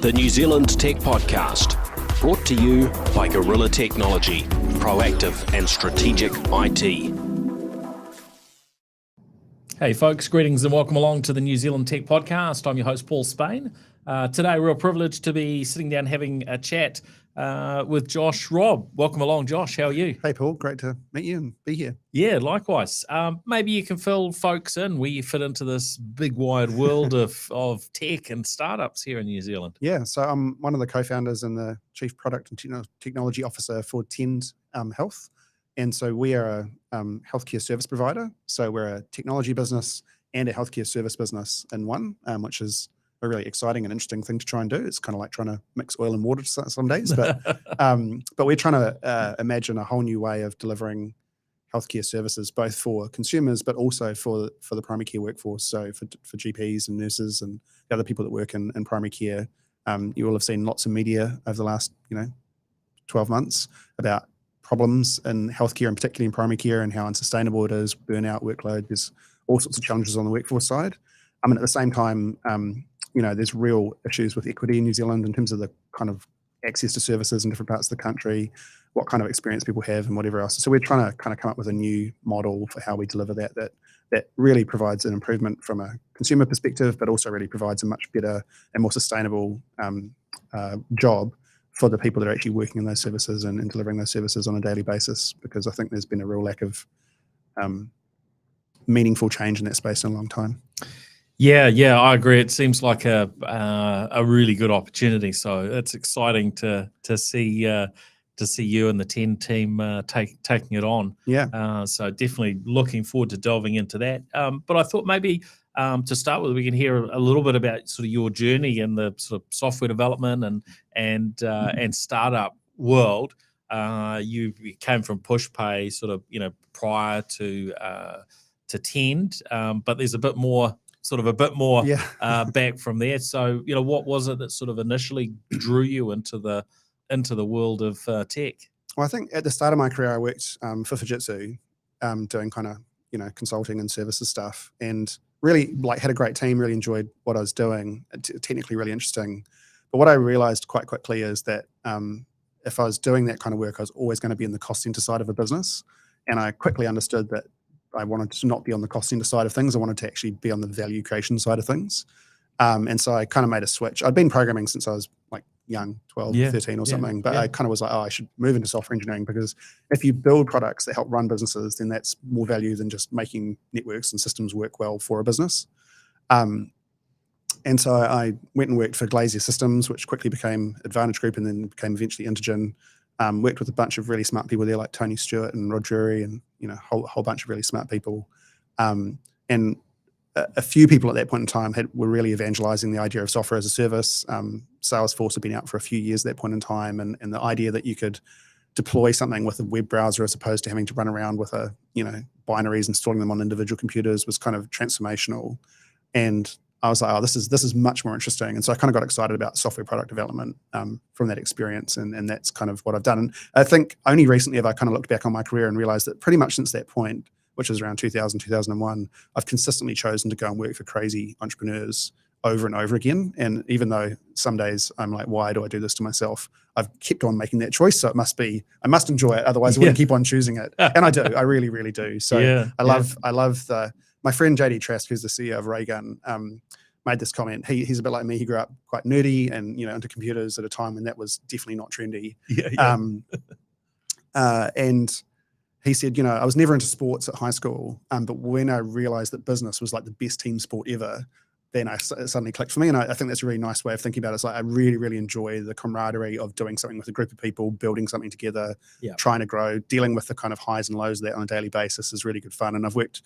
the New Zealand Tech Podcast, brought to you by Gorilla Technology, proactive and strategic IT. Hey folks, greetings and welcome along to the New Zealand Tech Podcast. I'm your host, Paul Spain. Today, real privilege to be sitting down having a chat with Josh Robb. Welcome along, Josh. How are you? Hey, Paul. Great to meet you and be here. Yeah, likewise. Maybe you can fill folks in where you fit into this big wide world of tech and startups here in New Zealand. Yeah, so I'm one of the co-founders and the Chief Product and Technology Officer for Tend Health. And so we are a healthcare service provider. So we're a technology business and a healthcare service business in one, which is a really exciting and interesting thing to try and do. It's kind of like trying to mix oil and water some days, but we're trying to imagine a whole new way of delivering healthcare services, both for consumers, but also for the primary care workforce. So for GPs and nurses and the other people that work in primary care. You will have seen lots of media over the last 12 months about problems in healthcare, and particularly in primary care, and how unsustainable it is, burnout, workload. There's all sorts of challenges on the workforce side. And at the same time, there's real issues with equity in New Zealand in terms of the kind of access to services in different parts of the country, what kind of experience people have and whatever else. So we're trying to kind of come up with a new model for how we deliver that really provides an improvement from a consumer perspective, but also really provides a much better and more sustainable job for the people that are actually working in those services and delivering those services on a daily basis, because I think there's been a real lack of meaningful change in that space in a long time. Yeah, I agree. It seems like a really good opportunity. So it's exciting to see you and the Tend team taking it on. Yeah. So definitely looking forward to delving into that. But I thought maybe to start with, we can hear a little bit about sort of your journey in the sort of software development and startup world. You came from PushPay, sort of prior to Tend, but there's a bit more back from there. So what was it that sort of initially drew you into the world of tech? Well, I think at the start of my career, I worked for Fujitsu, doing kind of consulting and services stuff, and really had a great team. Really enjoyed what I was doing. Technically, really interesting. But what I realized quite quickly is that if I was doing that kind of work, I was always going to be in the cost center side of a business, and I quickly understood that I wanted to not be on the cost center side of things. I wanted to actually be on the value creation side of things. And so I kind of made a switch. I'd been programming since I was young, 12, 13 or something, but I kind of was like, I should move into software engineering, because if you build products that help run businesses, then that's more value than just making networks and systems work well for a business. And so I went and worked for Glazier Systems, which quickly became Advantage Group and then became eventually Intergen. Worked with a bunch of really smart people there, like Tony Stewart and Rod Drury, and a whole bunch of really smart people. And a few people at that point in time were really evangelizing the idea of software as a service. Salesforce had been out for a few years at that point in time, and the idea that you could deploy something with a web browser as opposed to having to run around with binaries and storing them on individual computers was kind of transformational. And I was like, this is much more interesting. And so I kind of got excited about software product development from that experience. And that's kind of what I've done. And I think only recently have I kind of looked back on my career and realized that pretty much since that point, which is around 2000, 2001, I've consistently chosen to go and work for crazy entrepreneurs over and over again. And even though some days I'm like, why do I do this to myself? I've kept on making that choice. So I must enjoy it. Otherwise I wouldn't keep on choosing it. And I do, I really, really do. So I love my friend JD Trask, who's the CEO of Raygun, made this comment. He's a bit like me. He grew up quite nerdy and into computers at a time when that was definitely not trendy. And he said, I was never into sports at high school, but when I realized that business was like the best team sport ever, then it suddenly clicked for me. And I think that's a really nice way of thinking about it. It's like I really, really enjoy the camaraderie of doing something with a group of people, building something together, trying to grow, dealing with the kind of highs and lows of that on a daily basis is really good fun. And I've worked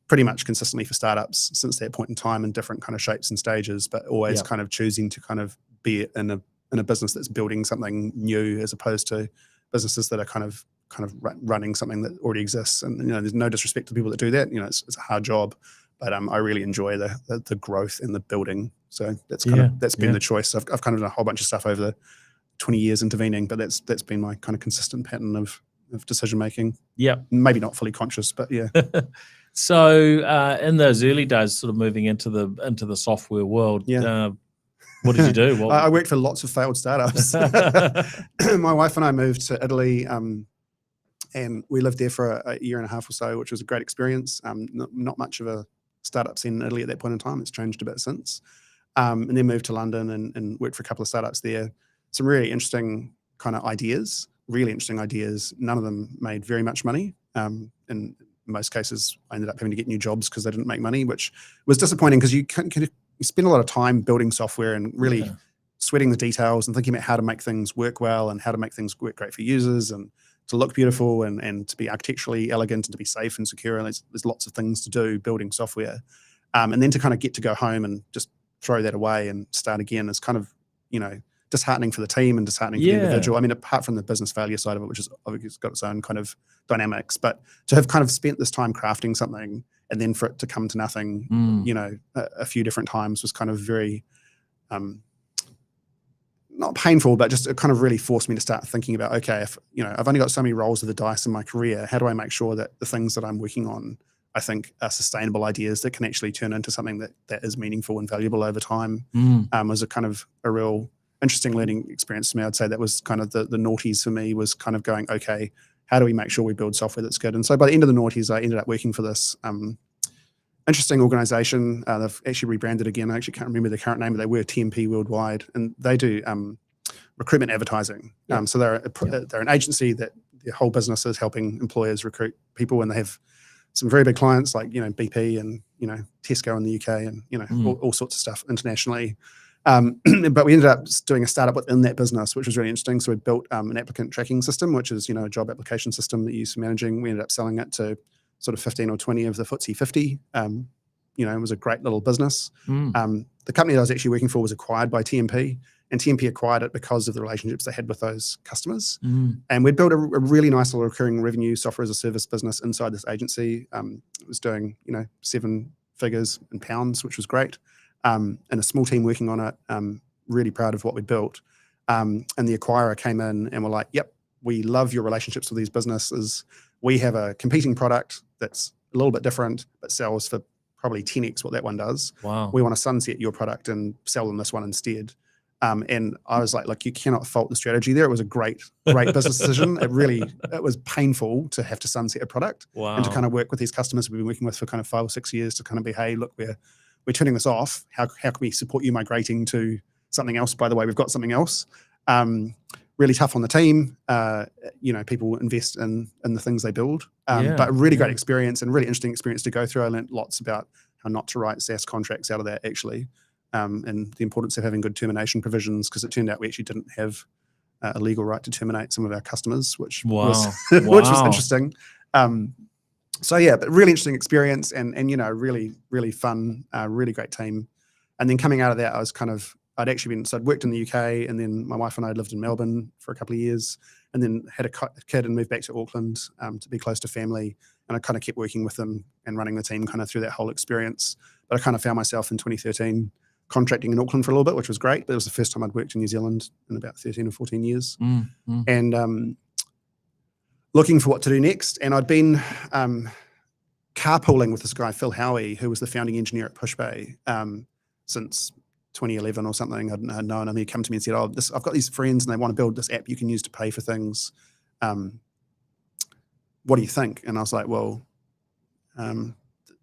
pretty much consistently for startups since that point in time in different kind of shapes and stages, but always kind of choosing to kind of be in a business that's building something new, as opposed to businesses that are kind of running something that already exists. And there's no disrespect to people that do that. It's a hard job, but I really enjoy the growth and the building. So that's been the choice. I've kind of done a whole bunch of stuff over the 20 years intervening, but that's been my kind of consistent pattern of decision making. Yeah, maybe not fully conscious, but yeah. So in those early days, sort of moving into the software world, What did you do? I worked for lots of failed startups. My wife and I moved to Italy, and we lived there for a year and a half or so, which was a great experience. Not much of a startup scene in Italy at that point in time. It's changed a bit since. And then moved to London and worked for a couple of startups there. Some really interesting kind of ideas, really interesting ideas. None of them made very much money. In most cases, I ended up having to get new jobs because they didn't make money, which was disappointing because you spend a lot of time building software and really sweating the details and thinking about how to make things work well and how to make things work great for users and to look beautiful and to be architecturally elegant and to be safe and secure. And there's lots of things to do building software. And then to kind of get to go home and just throw that away and start again is kind of, disheartening for the team and disheartening for the individual. I mean, apart from the business failure side of it, which has obviously got its own kind of dynamics, but to have kind of spent this time crafting something and then for it to come to nothing, a few different times was kind of very, not painful, but just it kind of really forced me to start thinking about, okay, if, I've only got so many rolls of the dice in my career, how do I make sure that the things that I'm working on, I think, are sustainable ideas that can actually turn into something that is meaningful and valuable over time? Was a kind of a real interesting learning experience to me. I'd say that was kind of the noughties for me, was kind of going, okay, how do we make sure we build software that's good? And so by the end of the noughties, I ended up working for this interesting organization. They've actually rebranded again. I actually can't remember the current name, but they were TMP worldwide, and they do recruitment advertising. So they're an agency that their whole business is helping employers recruit people, and they have some very big clients like BP and Tesco in the UK and all sorts of stuff internationally. But we ended up doing a startup within that business, which was really interesting. So we built an applicant tracking system, which is a job application system that you use for managing. We ended up selling it to sort of 15 or 20 of the FTSE 50. It was a great little business. The company that I was actually working for was acquired by TMP, and TMP acquired it because of the relationships they had with those customers. And we'd built a really nice little recurring revenue software as a service business inside this agency. It was doing, 7 figures in pounds, which was great. And a small team working on it, really proud of what we built. And the acquirer came in and were like, yep, we love your relationships with these businesses. We have a competing product that's a little bit different, but sells for probably 10x what that one does. Wow. We want to sunset your product and sell them this one instead. And I was like, look, you cannot fault the strategy there. It was a great business decision. It was painful to have to sunset a product and to kind of work with these customers we've been working with for kind of 5 or 6 years to kind of be, hey, look, we're turning this off. How can we support you migrating to something else? By the way, we've got something else. Really tough on the team. People invest in the things they build. But a really great experience and really interesting experience to go through. I learned lots about how not to write SaaS contracts out of that, actually, and the importance of having good termination provisions, because it turned out we actually didn't have a legal right to terminate some of our customers, which was which was interesting. But really interesting experience and really, really fun, really great team. And then coming out of that, I'd worked in the UK, and then my wife and I had lived in Melbourne for a couple of years, and then had a kid and moved back to Auckland to be close to family. And I kind of kept working with them and running the team kind of through that whole experience. But I kind of found myself in 2013 contracting in Auckland for a little bit, which was great. But it was the first time I'd worked in New Zealand in about 13 or 14 years. And looking for what to do next. And I'd been carpooling with this guy, Phil Howie, who was the founding engineer at Pushpay since 2011 or something. I'd known him. He'd come to me and said, I've got these friends and they want to build this app you can use to pay for things. What do you think? And I was like, well,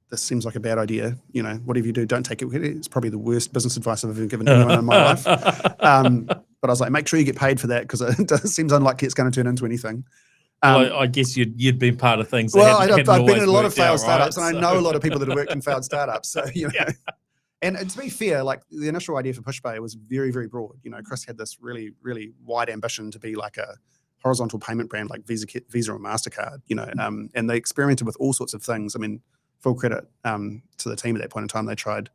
this seems like a bad idea. Whatever you do, don't take it. It's probably the worst business advice I've ever given anyone in my life. But I was like, make sure you get paid for that, because it seems unlikely it's going to turn into anything. I guess you'd been part of things. I've been in a lot of failed startups, and I know a lot of people that have worked in failed startups. So, And to be fair, like the initial idea for Pushpay was very, very broad. Chris had this really, really wide ambition to be like a horizontal payment brand like Visa or MasterCard, and they experimented with all sorts of things. I mean, full credit to the team at that point in time. They tried,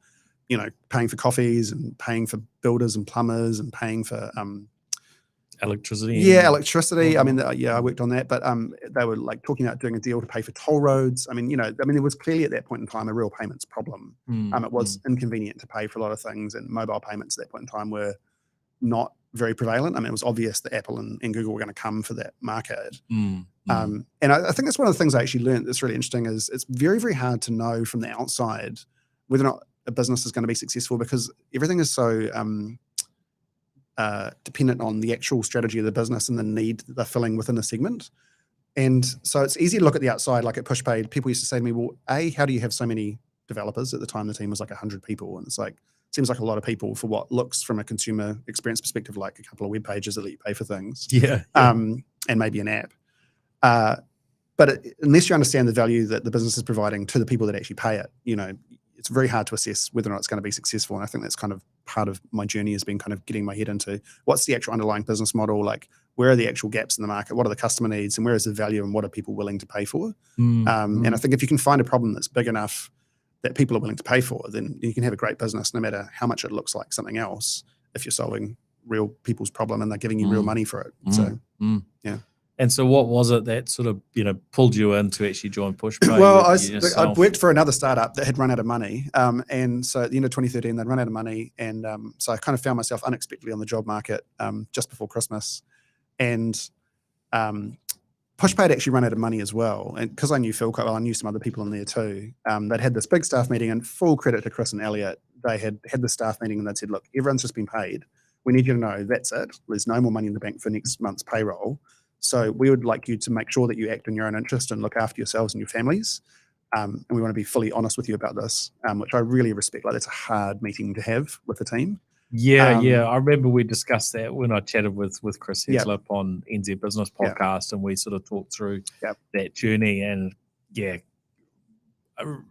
paying for coffees and paying for builders and plumbers and paying for electricity. Yeah, electricity. I mean, I worked on that, but they were like talking about doing a deal to pay for toll roads. I mean, there was clearly at that point in time a real payments problem. It was inconvenient to pay for a lot of things, and mobile payments at that point in time were not very prevalent. I mean, it was obvious that Apple and Google were going to come for that market. And I think that's one of the things I actually learned that's really interesting is it's very, very hard to know from the outside whether or not a business is going to be successful, because everything is so dependent on the actual strategy of the business and the need that they're filling within the segment. And so it's easy to look at the outside, like at Pushpay, people used to say to me, well, how do you have so many developers? At the time, the team was like 100 people. And it's like, seems like a lot of people for what looks from a consumer experience perspective, like a couple of web pages that let you pay for things. And maybe an app. But unless you understand the value that the business is providing to the people that actually pay it, it's very hard to assess whether or not it's going to be successful. And I think that's kind of part of my journey, has been kind of getting my head into what's the actual underlying business model, like where are the actual gaps in the market, what are the customer needs, and where is the value, and what are people willing to pay for? And I think if you can find a problem that's big enough that people are willing to pay for, then you can have a great business no matter how much it looks like something else, if you're solving real people's problem and they're giving you real money for it. So, yeah. And so what was it that sort of, pulled you in to actually join Pushpay? Well, I'd worked for another startup that had run out of money. And so at the end of 2013, they'd run out of money. And so I kind of found myself unexpectedly on the job market just before Christmas. And Pushpay had actually run out of money as well. And because I knew Phil quite well, I knew some other people in there too. They'd had this big staff meeting, and full credit to Chris and Elliot. They had the staff meeting and they'd said, look, everyone's just been paid. We need you to know that's it. There's no more money in the bank for next month's payroll. So we would like you to make sure that you act in your own interest and look after yourselves and your families. And we want to be fully honest with you about this, which I really respect. Like, that's a hard meeting to have with the team. Yeah. I remember we discussed that when I chatted with Chris Heslip on NZ Business Podcast, and we sort of talked through that journey. And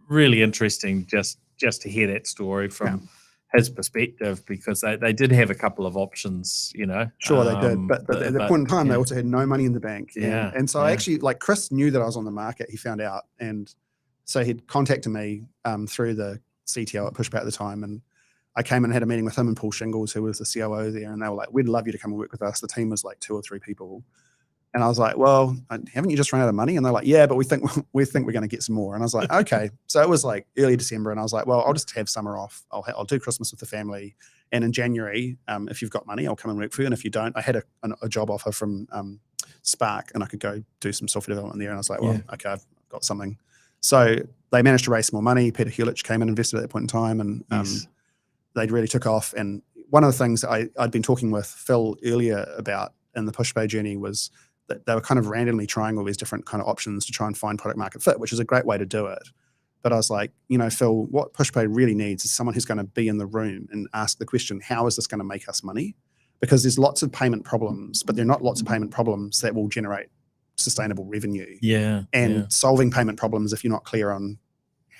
really interesting just to hear that story from his perspective, because they did have a couple of options, Sure, they did, but at that point in time, they also had no money in the bank. And so I actually, like, Chris knew that I was on the market. He found out, and so he'd contacted me through the CTO at Pushpay at the time, and I came and had a meeting with him and Paul Shingles, who was the COO there, and they were like, we'd love you to come and work with us. The team was like 2 or 3 people. And I was like, well, haven't you just run out of money? And they're like, yeah, but we think we're going to get some more. And I was like, okay. So it was like early December, and I was like, well, I'll just have summer off. I'll do Christmas with the family. And in January, if you've got money, I'll come and work for you. And if you don't, I had a job offer from Spark, and I could go do some software development there. And I was like, well, okay, I've got something. So they managed to raise some more money. Peter Hewlett came and invested at that point in time, and they really took off. And one of the things that I'd been talking with Phil earlier about in the Pushpay journey was that they were kind of randomly trying all these different kind of options to try and find product market fit, which is a great way to do it. But I was like, Phil, what Pushpay really needs is someone who's going to be in the room and ask the question, how is this going to make us money? Because there's lots of payment problems, but there are not lots of payment problems that will generate sustainable revenue. Solving payment problems, if you're not clear on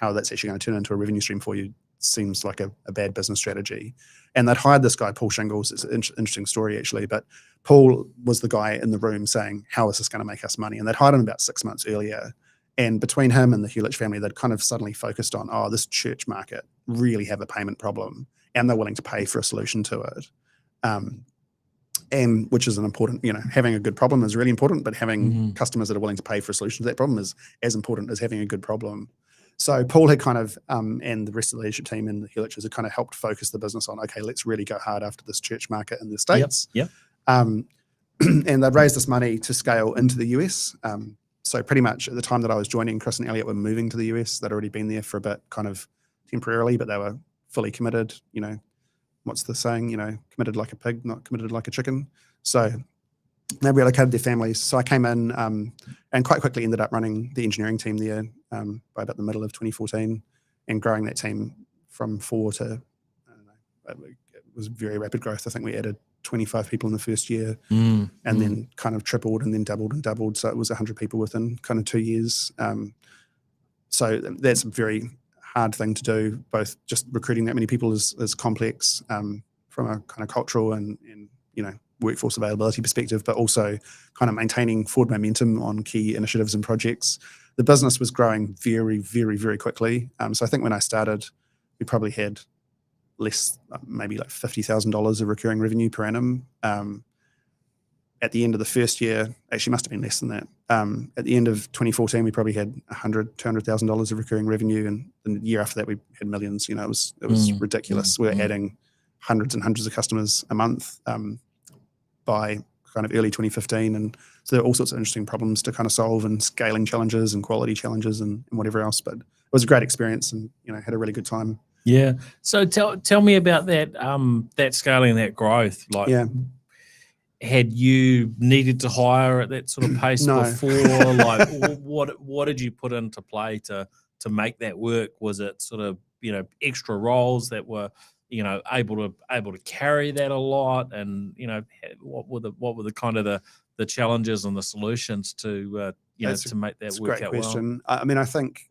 how that's actually going to turn into a revenue stream for you, seems like a bad business strategy. And they'd hired this guy, Paul Shingles. It's an interesting story, actually, but Paul was the guy in the room saying, how is this going to make us money? And they'd hired him about 6 months earlier. And between him and the Hewlett family, they'd kind of suddenly focused on, this church market really have a payment problem, and they're willing to pay for a solution to it. And which is an important, having a good problem is really important, but having customers that are willing to pay for a solution to that problem is as important as having a good problem. So Paul had kind of, and the rest of the leadership team and the Hewlett's had kind of helped focus the business on, okay, let's really go hard after this church market in the States. And they'd raised this money to scale into the US. So pretty much at the time that I was joining, Chris and Elliot were moving to the US. They'd already been there for a bit, kind of temporarily, but they were fully committed. What's the saying? Committed like a pig, not committed like a chicken. So they relocated their families. So I came in and quite quickly ended up running the engineering team there by about the middle of 2014, and growing that team from 4 to, I don't know, it was very rapid growth. I think we added 25 people in the first year, and then kind of tripled and then doubled and doubled. So it was 100 people within kind of 2 years. So that's a very hard thing to do. Both just recruiting that many people is complex from a kind of cultural and workforce availability perspective, but also kind of maintaining forward momentum on key initiatives and projects. The business was growing very, very, very quickly. So I think when I started, we probably had less, maybe like $50,000 of recurring revenue per annum. At the end of the first year, actually must have been less than that. At the end of 2014, we probably had $200,000 of recurring revenue, and the year after that, we had millions. It was ridiculous. We were adding hundreds and hundreds of customers a month by kind of early 2015, and so there are all sorts of interesting problems to kind of solve, and scaling challenges and quality challenges and whatever else. But it was a great experience, and had a really good time Yeah. So tell me about that that scaling, that growth. Like, Yeah. had you needed to hire at that sort of pace No. before? Like, what did you put into play to make that work? Was it sort of, extra roles that were, able to carry that a lot? And, what were the kind of the challenges and the solutions to to make that It's a work great out well? question. I mean, I think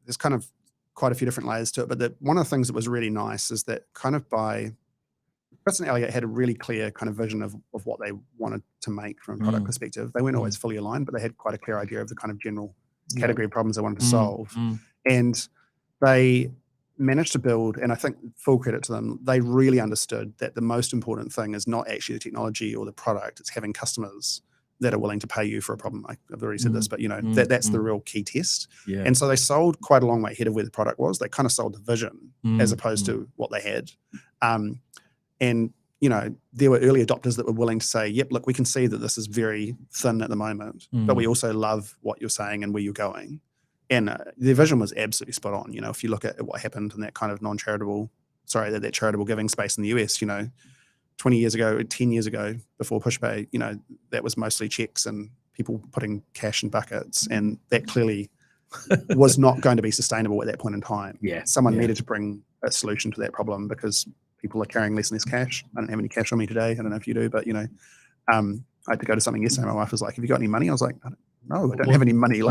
there's kind of quite a few different layers to it, but one of the things that was really nice is that kind of Chris and Elliot had a really clear kind of vision of what they wanted to make from a product perspective. They weren't always fully aligned, but they had quite a clear idea of the kind of general category problems they wanted to solve. And they managed to build, and I think full credit to them, they really understood that the most important thing is not actually the technology or the product, it's having customers that are willing to pay you for a problem. I've already said this, but that's the real key test. Yeah. And so they sold quite a long way ahead of where the product was. They kind of sold the vision as opposed to what they had. And, there were early adopters that were willing to say, yep, look, we can see that this is very thin at the moment, but we also love what you're saying and where you're going. And their vision was absolutely spot on. If you look at what happened in that kind of that charitable giving space in the US, 20 years ago, 10 years ago, before PushPay, that was mostly checks and people putting cash in buckets. And that clearly was not going to be sustainable at that point in time. Someone needed to bring a solution to that problem because people are carrying less and less cash. I don't have any cash on me today. I don't know if you do, but I had to go to something yesterday. My wife was like, "Have you got any money?" I was like, "No, I don't have any money."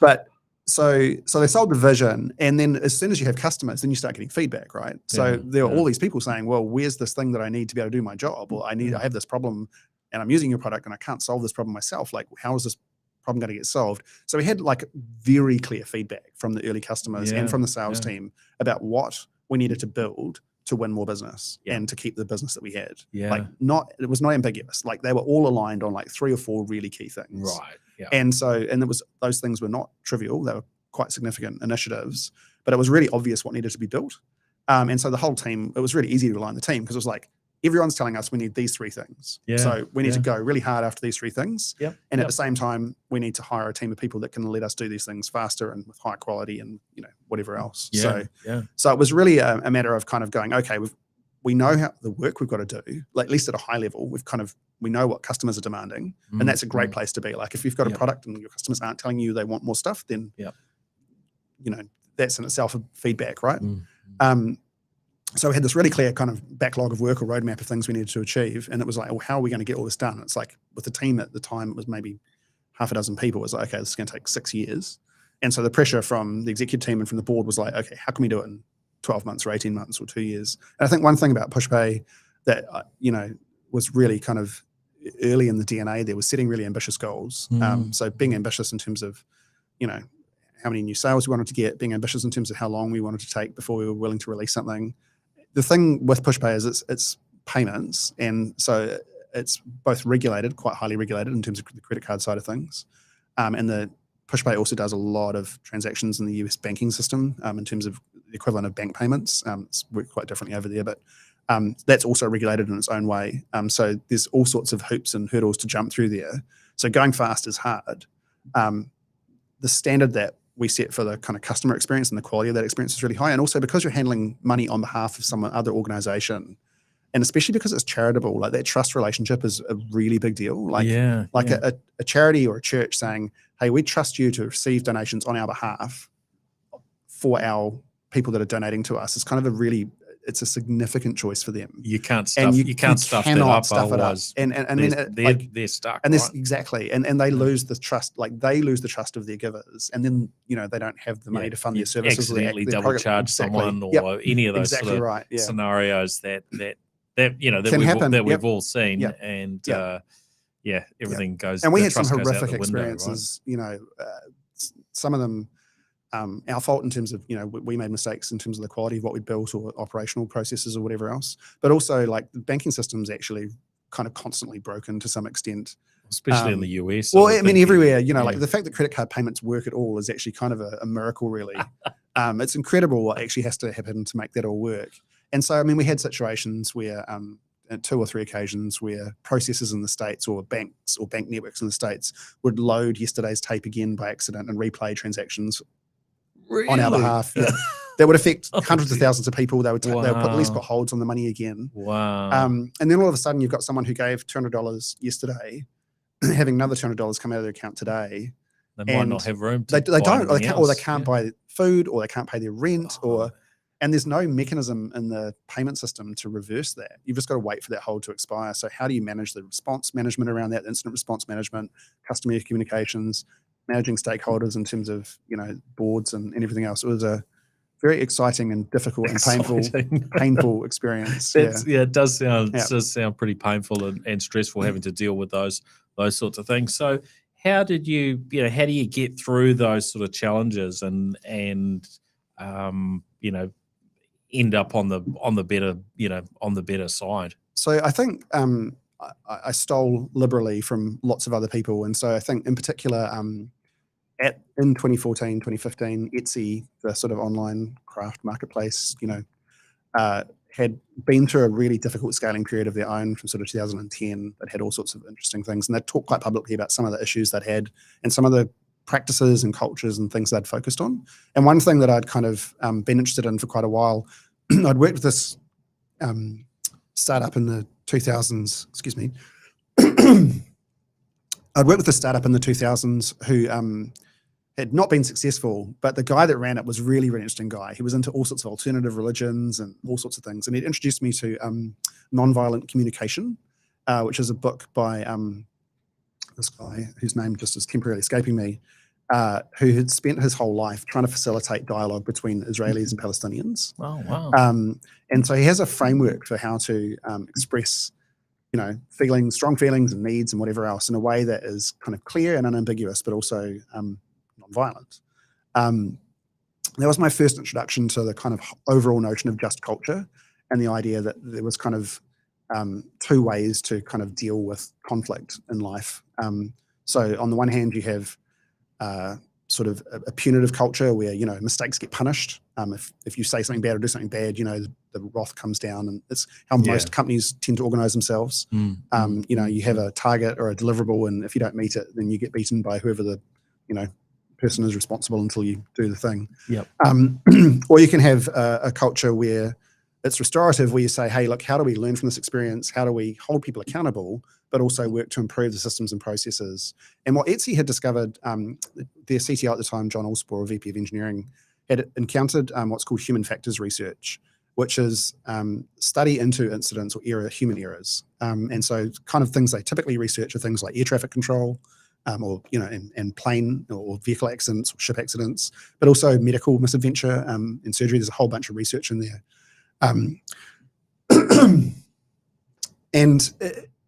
But so they sold the vision, and then as soon as you have customers, then you start getting feedback, right? So there are all these people saying, "Well, where's this thing that I need to be able to do my job? Or I have this problem, and I'm using your product, and I can't solve this problem myself. Like, how is this problem going to get solved?" So we had like very clear feedback from the early customers and from the sales team about what we needed to build to win more business and to keep the business that we had. It was not ambiguous. Like, they were all aligned on like 3 or 4 really key things. Right. Yeah. And those things were not trivial. They were quite significant initiatives, but it was really obvious what needed to be built. And so the whole team, it was really easy to align the team because it was like, everyone's telling us we need these 3 things. So we need to go really hard after these 3 things. And at the same time, we need to hire a team of people that can let us do these things faster and with high quality and, whatever else. So it was really a matter of kind of going, okay, we know how the work we've got to do, like, at least at a high level, we know what customers are demanding. And that's a great place to be. Like, if you've got a product and your customers aren't telling you they want more stuff, then, that's in itself a feedback, right? So we had this really clear kind of backlog of work or roadmap of things we needed to achieve. And it was like, well, how are we going to get all this done? It's like, with the team at the time, it was maybe half a dozen people. It was like, okay, this is going to take 6 years. And so the pressure from the executive team and from the board was like, okay, how can we do it in 12 months or 18 months or 2 years? And I think one thing about PushPay that, was really kind of early in the DNA there was setting really ambitious goals. So being ambitious in terms of, how many new sales we wanted to get, being ambitious in terms of how long we wanted to take before we were willing to release something. The thing with PushPay is it's payments, and so it's both regulated, quite highly regulated in terms of the credit card side of things. And the PushPay also does a lot of transactions in the US banking system in terms of the equivalent of bank payments. It's worked quite differently over there, but that's also regulated in its own way. So there's all sorts of hoops and hurdles to jump through there. So going fast is hard. The standard that we set for the kind of customer experience and the quality of that experience is really high. And also because you're handling money on behalf of some other organization, and especially because it's charitable, like, that trust relationship is a really big deal. Like, a charity or a church saying, hey, we trust you to receive donations on our behalf for our people that are donating to us. It's kind of it's a significant choice for them. You can't stuff, you can't stuff that up, otherwise and then they're stuck. And this, exactly. And they lose the trust, like, they lose the trust of their givers, and then, they don't have the money to fund their services. Accidentally double charge someone or any of those sort of scenarios that we've all seen. And everything goes. And we had some horrific experiences, right? Some of them, our fault in terms of, we made mistakes in terms of the quality of what we built or operational processes or whatever else. But also, like, the banking system's actually kind of constantly broken to some extent. Especially in the US. Well, I mean, everywhere, like, the fact that credit card payments work at all is actually kind of a miracle, really. It's incredible what actually has to happen to make that all work. And so, I mean, we had situations where, at 2 or 3 occasions, where processors in the States or banks or bank networks in the States would load yesterday's tape again by accident and replay transactions on our behalf. that would affect hundreds of thousands of people. They would they would at least Wow. put holds on the money again. Wow. And then all of a sudden, you've got someone who gave $200 yesterday, having another $200 come out of their account today. They might not and have room They to buy don't, or anything they else. can't buy food, or they can't pay their rent, Oh. and there's no mechanism in the payment system to reverse that. You've just got to wait for that hold to expire. So how do you manage the response management around that, incident response management, customer communications, managing stakeholders in terms of, boards and everything else? It was a very exciting and difficult and painful experience. It does sound Yeah. it does sound pretty painful and stressful having to deal with those sorts of things. So how did you how do you get through those sort of challenges and end up on the better side? So I think I stole liberally from lots of other people, and so I think in particular in 2014, 2015, Etsy, the sort of online craft marketplace, had been through a really difficult scaling period of their own from sort of 2010 that had all sorts of interesting things. And they talked quite publicly about some of the issues they'd had and some of the practices and cultures and things they'd focused on. And one thing that I'd kind of been interested in for quite a while, I'd worked with this startup in the 2000s, excuse me. I'd worked with a startup in the 2000s who had not been successful, but the guy that ran it was really, really interesting guy. He was into all sorts of alternative religions and all sorts of things. And he'd introduced me to Nonviolent Communication, which is a book by this guy whose name just is temporarily escaping me, who had spent his whole life trying to facilitate dialogue between Israelis and Palestinians. Oh, wow. And so he has a framework for how to express strong feelings and needs and whatever else in a way that is kind of clear and unambiguous, but also non-violent. That was my first introduction to the kind of overall notion of just culture and the idea that there was kind of two ways to kind of deal with conflict in life. So on the one hand, you have sort of a punitive culture where, mistakes get punished. If you say something bad or do something bad, the wrath comes down, and it's how most companies tend to organize themselves. You have a target or a deliverable, and if you don't meet it, then you get beaten by whoever the, person is responsible until you do the thing. Yep. Or you can have a culture where it's restorative, where you say, hey, look, how do we learn from this experience? How do we hold people accountable, but also work to improve the systems and processes? And what Etsy had discovered, their CTO at the time, John Allspore, or VP of Engineering, had encountered what's called human factors research, which is study into incidents or human errors. And so kind of things they typically research are things like air traffic control, or, and plane or vehicle accidents or ship accidents, but also medical misadventure and surgery. There's a whole bunch of research in there. And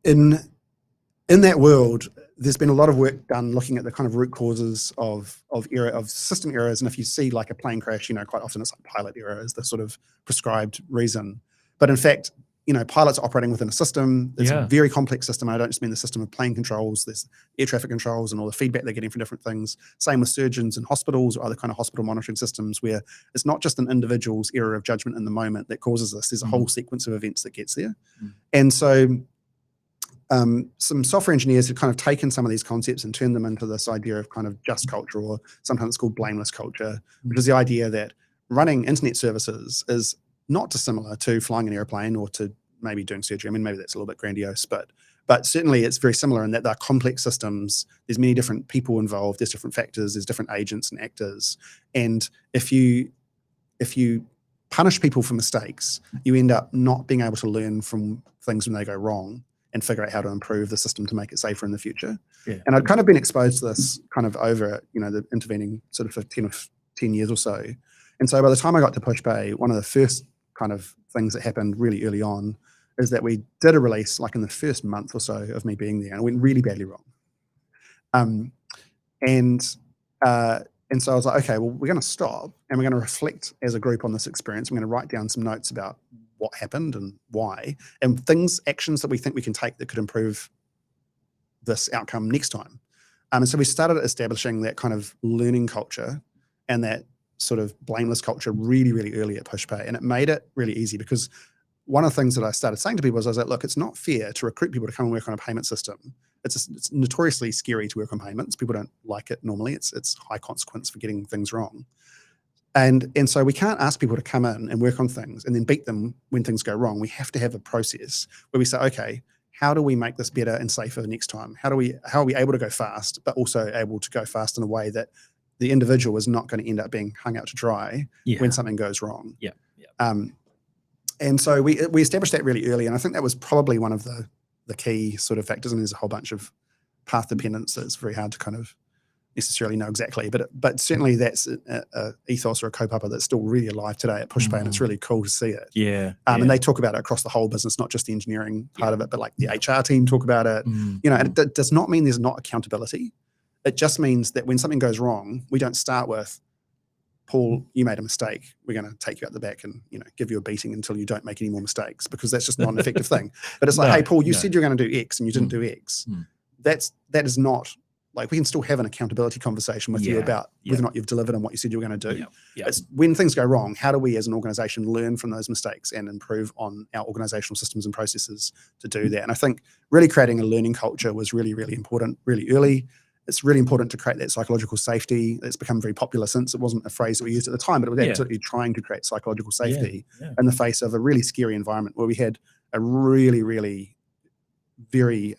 in that world, there's been a lot of work done looking at the kind of root causes of system errors. And if you see like a plane crash, quite often it's like pilot error is the sort of prescribed reason. But in fact, pilots are operating within a system. It's a very complex system. I don't just mean the system of plane controls. There's air traffic controls and all the feedback they're getting from different things. Same with surgeons and hospitals or other kind of hospital monitoring systems, where it's not just an individual's error of judgment in the moment that causes this. There's a whole sequence of events that gets there. And so some software engineers have kind of taken some of these concepts and turned them into this idea of kind of just culture, or sometimes it's called blameless culture, which is the idea that running internet services is not dissimilar to flying an airplane or to maybe doing surgery. I mean, maybe that's a little bit grandiose, but certainly it's very similar in that they're complex systems. There's many different people involved. There's different factors. There's different agents and actors. And if you punish people for mistakes, you end up not being able to learn from things when they go wrong and figure out how to improve the system to make it safer in the future. Yeah. And I'd kind of been exposed to this kind of over, the intervening sort of 10 years or so. And so by the time I got to Pushpay, one of the first kind of things that happened really early on is that we did a release like in the first month or so of me being there, and it went really badly wrong. And so I was like, okay, well, we're going to stop and we're going to reflect as a group on this experience. I'm going to write down some notes about what happened and why, and actions that we think we can take that could improve this outcome next time. And so we started establishing that kind of learning culture and that sort of blameless culture really, really early at Pushpay. And it made it really easy, because one of the things that I started saying to people was, I was like, look, it's not fair to recruit people to come and work on a payment system. It's notoriously scary to work on payments. People don't like it normally. It's high consequence for getting things wrong. And so we can't ask people to come in and work on things and then beat them when things go wrong. We have to have a process where we say, okay, how do we make this better and safer next time? How are we able to go fast, but also able to go fast in a way that the individual is not going to end up being hung out to dry when something goes wrong? Yeah. And so we established that really early, and I think that was probably one of the key sort of factors. And there's a whole bunch of path dependence that's very hard to kind of necessarily know exactly, but certainly that's a ethos or a kaupapa that's still really alive today at Pushpay, and it's really cool to see it. And they talk about it across the whole business, not just the engineering part of it, but like the HR team talk about it. And it does not mean there's not accountability. It just means that when something goes wrong, we don't start with, Paul, you made a mistake. We're going to take you out the back and give you a beating until you don't make any more mistakes, because that's just not an effective thing. But it's like, hey, Paul, you said you're going to do X and you didn't do X. That is not, like, we can still have an accountability conversation with you about whether or not you've delivered on what you said you were going to do. It's when things go wrong, how do we as an organization learn from those mistakes and improve on our organizational systems and processes to do that? And I think really creating a learning culture was really, really important really early. It's really important to create that psychological safety. It's become very popular since. It wasn't a phrase that we used at the time, but it was absolutely trying to create psychological safety in the face of a really scary environment where we had a really, really very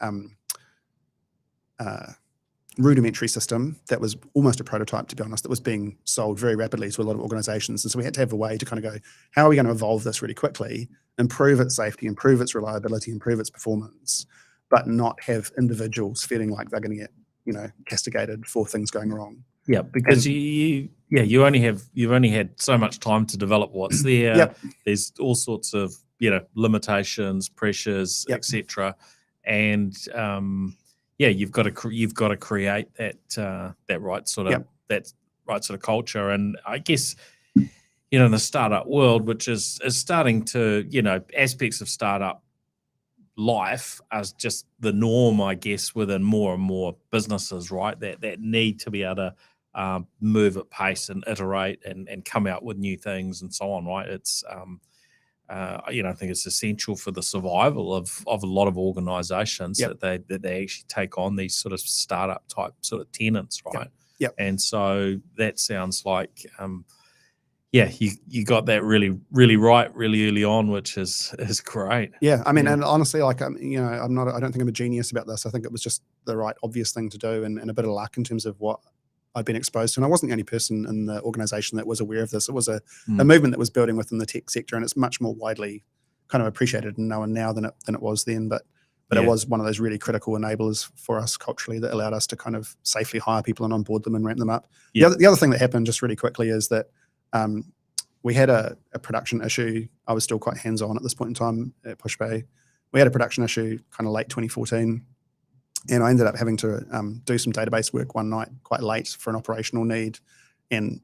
rudimentary system that was almost a prototype, to be honest, that was being sold very rapidly to a lot of organizations. And so we had to have a way to kind of go, how are we going to evolve this really quickly, improve its safety, improve its reliability, improve its performance, but not have individuals feeling like they're going to get castigated for things going wrong. Yeah, because you've only had so much time to develop what's there. There's all sorts of limitations, pressures, etc. And you've got to create that right sort of culture. And I guess in the startup world, which is starting to aspects of startup life as just the norm, I guess, within more and more businesses, right? That need to be able to move at pace and iterate and come out with new things and so on, right? It's I think it's essential for the survival of a lot of organizations that they actually take on these sort of startup type sort of tenants, right? And so that sounds like you got that really, really right really early on, which is great. I mean, and honestly, like, I don't think I'm a genius about this. I think it was just the right, obvious thing to do, and a bit of luck in terms of what I'd been exposed to. And I wasn't the only person in the organization that was aware of this. It was a movement that was building within the tech sector, and it's much more widely kind of appreciated and known now than it was then. But it was one of those really critical enablers for us culturally that allowed us to kind of safely hire people and onboard them and ramp them up. The other thing that happened just really quickly is that we had a production issue. I was still quite hands-on at this point in time at Pushpay. We had a production issue kind of late 2014, and I ended up having to do some database work one night quite late for an operational need. And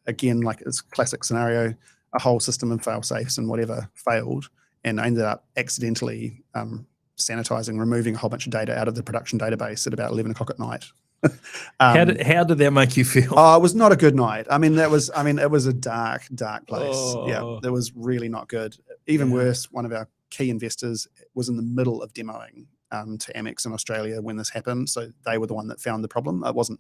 again, like it's a classic scenario, a whole system of fail-safes and whatever failed, and I ended up accidentally sanitizing, removing a whole bunch of data out of the production database at about 11 o'clock at night. How did that make you feel? Oh, it was not a good night. It was a dark place. It was really not good. Even worse, one of our key investors was in the middle of demoing to Amex in Australia when this happened. So they were the one that found the problem. It wasn't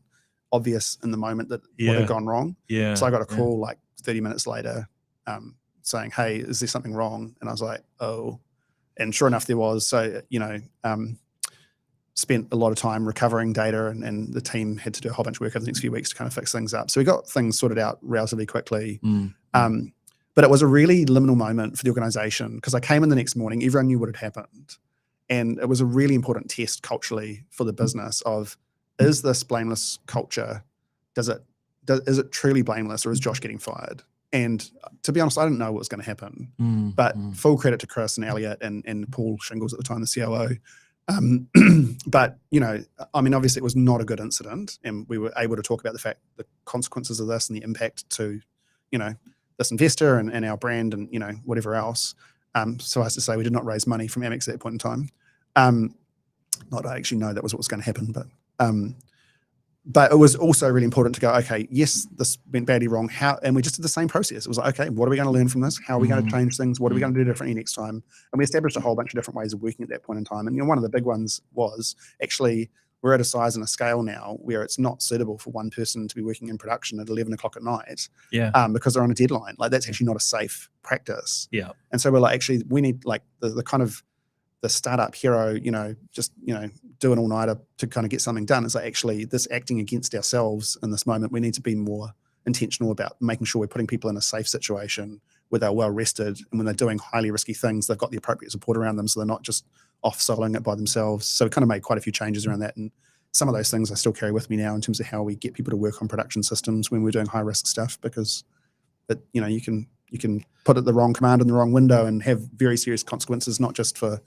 obvious in the moment that what had gone wrong. So I got a call like 30 minutes later saying, hey, is there something wrong? And I was like, oh. And sure enough, there was. So, spent a lot of time recovering data, and the team had to do a whole bunch of work over the next few weeks to kind of fix things up. So we got things sorted out relatively quickly. But it was a really liminal moment for the organization, because I came in the next morning, everyone knew what had happened. And it was a really important test culturally for the business of, is this blameless culture? Is it truly blameless, or is Josh getting fired? And to be honest, I didn't know what was going to happen. But full credit to Chris and Elliot and Paul Shingles at the time, the COO. But obviously it was not a good incident, and we were able to talk about the consequences of this and the impact to, this investor and our brand and, whatever else. So as to say, we did not raise money from Amex at that point in time. Not that I actually know that was what was going to happen, but it was also really important to go, okay, yes, this went badly wrong. And we just did the same process. It was like, okay, what are we going to learn from this? How are we going to change things? What are we going to do differently next time? And we established a whole bunch of different ways of working at that point in time. And one of the big ones was actually we're at a size and a scale now where it's not suitable for one person to be working in production at 11 o'clock at night, because they're on a deadline. Like that's actually not a safe practice. Yeah. And so we're like, actually, we need like the kind of the startup hero, just, do an all-nighter to kind of get something done. It's like, actually, this acting against ourselves in this moment, we need to be more intentional about making sure we're putting people in a safe situation where they're well rested, and when they're doing highly risky things, they've got the appropriate support around them, so they're not just off soloing it by themselves. So we kind of made quite a few changes around that, and some of those things I still carry with me now in terms of how we get people to work on production systems when we're doing high risk stuff, because you can put it the wrong command in the wrong window and have very serious consequences, not just for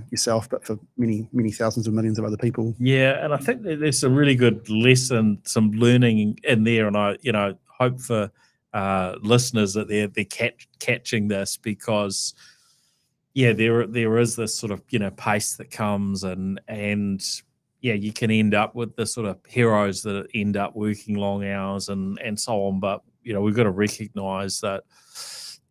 yourself, but for many, many thousands of millions of other people. Yeah, and I think that there's a really good lesson, some learning in there, and I hope for listeners that they're catching this, because there is this sort of pace that comes, and you can end up with the sort of heroes that end up working long hours and so on. But we've got to recognize that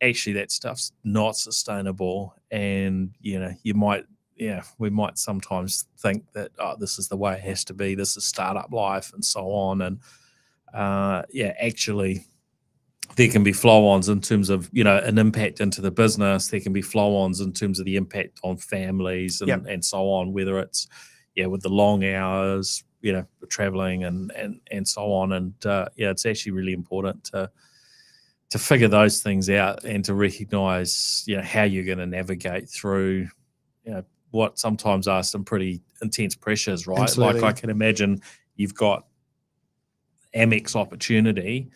actually that stuff's not sustainable, and we might sometimes think that this is the way it has to be, this is startup life and so on, and actually there can be flow-ons in terms of an impact into the business. There can be flow-ons in terms of the impact on families and so on, whether it's with the long hours, traveling and so on. And it's actually really important to figure those things out and to recognize how you're going to navigate through what sometimes are some pretty intense pressures, right? Absolutely. Like I can imagine you've got Amex opportunity,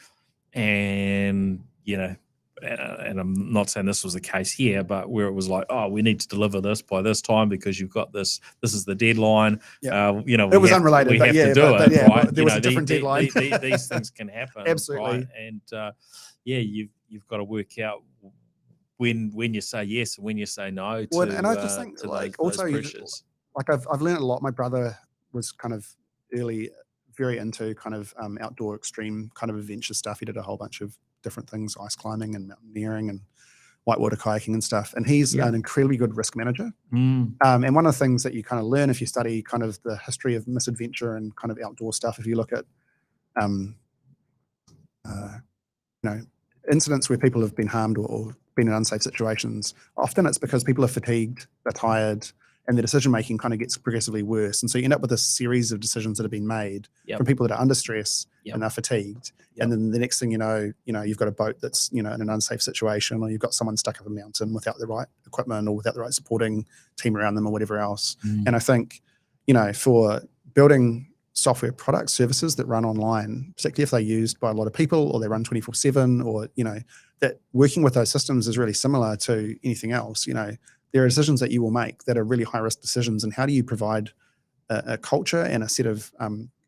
and and I'm not saying this was the case here, but where it was like, oh, we need to deliver this by this time because you've got this is the deadline. It was unrelated. We have to do it, right? There was a different deadline. These things can happen. Absolutely. Right? And you've got to work out when you say yes and when you say no to, and I just think like also pressures. Like I've learned a lot. My brother was kind of early very into kind of outdoor extreme kind of adventure stuff. He did a whole bunch of different things, ice climbing and mountaineering and whitewater kayaking and stuff. And he's an incredibly good risk manager. And one of the things that you kind of learn if you study kind of the history of misadventure and kind of outdoor stuff, if you look at incidents where people have been harmed or been in unsafe situations, often it's because people are fatigued, they're tired, and the decision making kind of gets progressively worse. And so you end up with a series of decisions that have been made from people that are under stress and are fatigued. And then the next thing you know, you've got a boat that's, in an unsafe situation, or you've got someone stuck up a mountain without the right equipment or without the right supporting team around them or whatever else. And I think, for building software products, services that run online, particularly if they're used by a lot of people or they run 24/7, or, that working with those systems is really similar to anything else. There are decisions that you will make that are really high risk decisions, and how do you provide a culture and a set of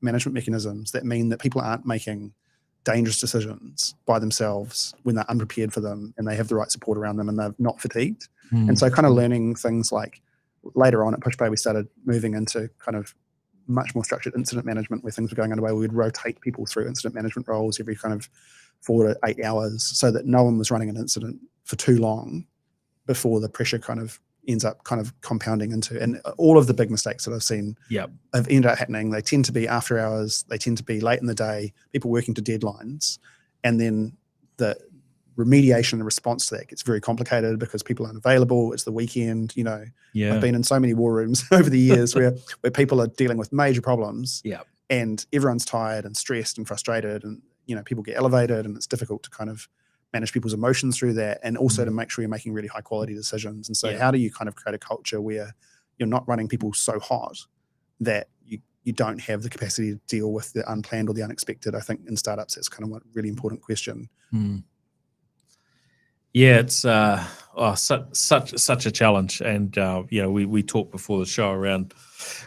management mechanisms that mean that people aren't making dangerous decisions by themselves when they're unprepared for them and they have the right support around them and they're not fatigued. And so kind of learning things like later on at PushPay, we started moving into kind of much more structured incident management where things were going underway. We would rotate people through incident management roles every kind of 4 to 8 hours so that no one was running an incident for too long before the pressure kind of ends up kind of compounding into, and all of the big mistakes that I've seen have ended up happening. They tend to be after hours, they tend to be late in the day, people working to deadlines, and then the remediation and response to that gets very complicated because people aren't available. It's the weekend, I've been in so many war rooms over the years where people are dealing with major problems and everyone's tired and stressed and frustrated, and people get elevated, and it's difficult to kind of manage people's emotions through that, and also to make sure you're making really high quality decisions. And so how do you kind of create a culture where you're not running people so hot that you don't have the capacity to deal with the unplanned or the unexpected? I think in startups, that's kind of a really important question. Yeah, it's such a challenge, and we talked before the show around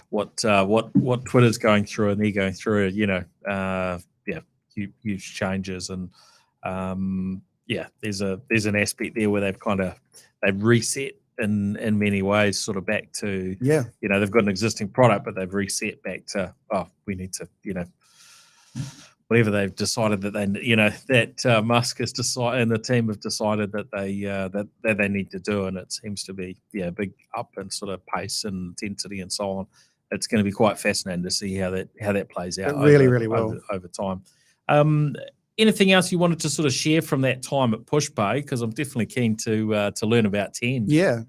what Twitter's going through, and they're going through huge changes, and there's an aspect there where they've reset in many ways, sort of back to they've got an existing product, but they've reset back to we need to whatever they've decided that that Musk has decided and the team have decided that they need to do, and it seems to be big up in sort of pace and intensity and so on it's going to be quite fascinating to see how that plays out. It really will over time. Anything else you wanted to sort of share from that time at Pushpay? Because I'm definitely keen to learn about Tend. Yeah.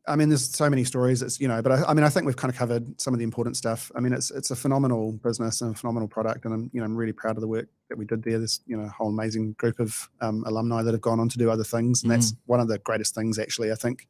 I mean, there's so many stories. It's, but I think we've kind of covered some of the important stuff. I mean, it's a phenomenal business and a phenomenal product, and I'm really proud of the work that we did there. There's a whole amazing group of alumni that have gone on to do other things, and that's one of the greatest things, actually. I think,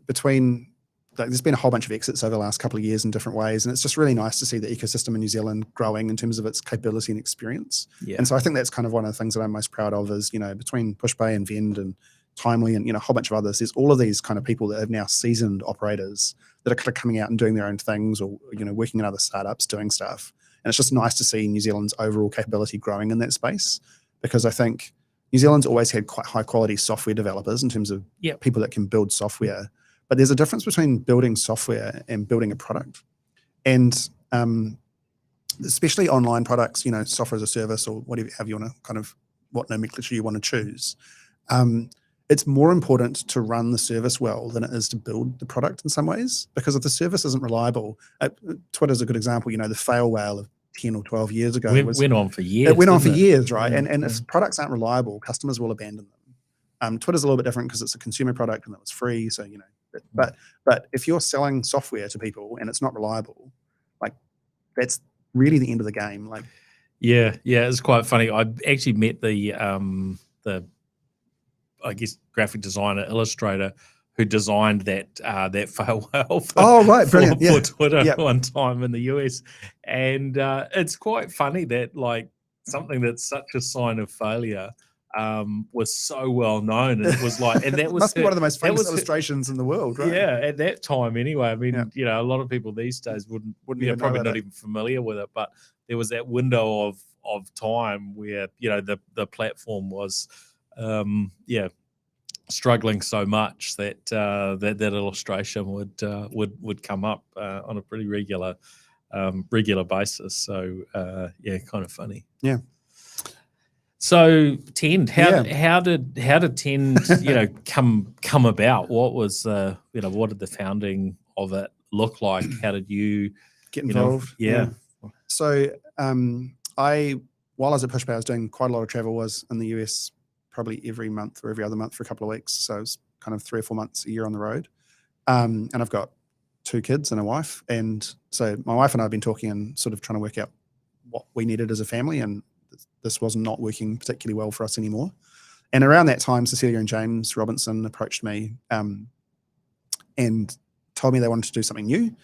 between there's been a whole bunch of exits over the last couple of years in different ways, and it's just really nice to see the ecosystem in New Zealand growing in terms of its capability and experience. Yeah. And so I think that's kind of one of the things that I'm most proud of is between Pushpay and Vend and Timely and a whole bunch of others, there's all of these kind of people that have now seasoned operators that are kind of coming out and doing their own things, or working in other startups doing stuff. And it's just nice to see New Zealand's overall capability growing in that space, because I think New Zealand's always had quite high quality software developers in terms of people that can build software, but there's a difference between building software and building a product. And especially online products, software as a service or whatever you want to kind of, what nomenclature you want to choose. It's more important to run the service well than it is to build the product in some ways, because if the service isn't reliable, Twitter's a good example, the fail whale of 10 or 12 years ago. Went on for years. It went on for years, right? Yeah. And if products aren't reliable, customers will abandon them. Twitter's a little bit different because it's a consumer product and it was free. So, but if you're selling software to people and it's not reliable, that's really the end of the game. Yeah, it's quite funny. I actually met the I guess graphic designer, illustrator who designed that fail whale for Twitter one time in the US. And it's quite funny that something that's such a sign of failure was so well known. And it was and that was must be one of the most famous illustrations in the world, right? Yeah, at that time anyway. I mean, a lot of people these days wouldn't probably not even familiar with it, but there was that window of time where, the platform was struggling so much that that illustration would come up on a pretty regular basis. So kind of funny. Yeah. So Tend, how did Tend come about? What was what did the founding of it look like? How did you get involved? Yeah. So while I was at Pushpay, I was doing quite a lot of travel. Was in the US probably every month or every other month for a couple of weeks. So it was kind of 3 or 4 months a year on the road. And I've got 2 kids and a wife. And so my wife and I have been talking and sort of trying to work out what we needed as a family. And this was not working particularly well for us anymore. And around that time, Cecilia and James Robinson approached me and told me they wanted to do something new.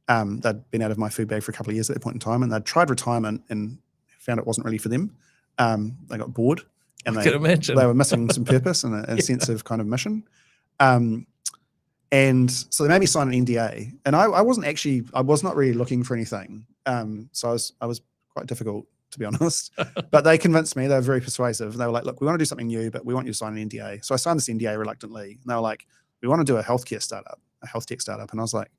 They'd been out of my food bag for a couple of years at that point in time, and they'd tried retirement and found it wasn't really for them. They got bored. And I can imagine. They were missing some purpose and a sense of kind of mission. And so they made me sign an NDA. And I was not really looking for anything. So I was quite difficult, to be honest. But they convinced me. They were very persuasive. They were like, look, we want to do something new, but we want you to sign an NDA. So I signed this NDA reluctantly. And they were like, we want to do a health tech startup. And I was like,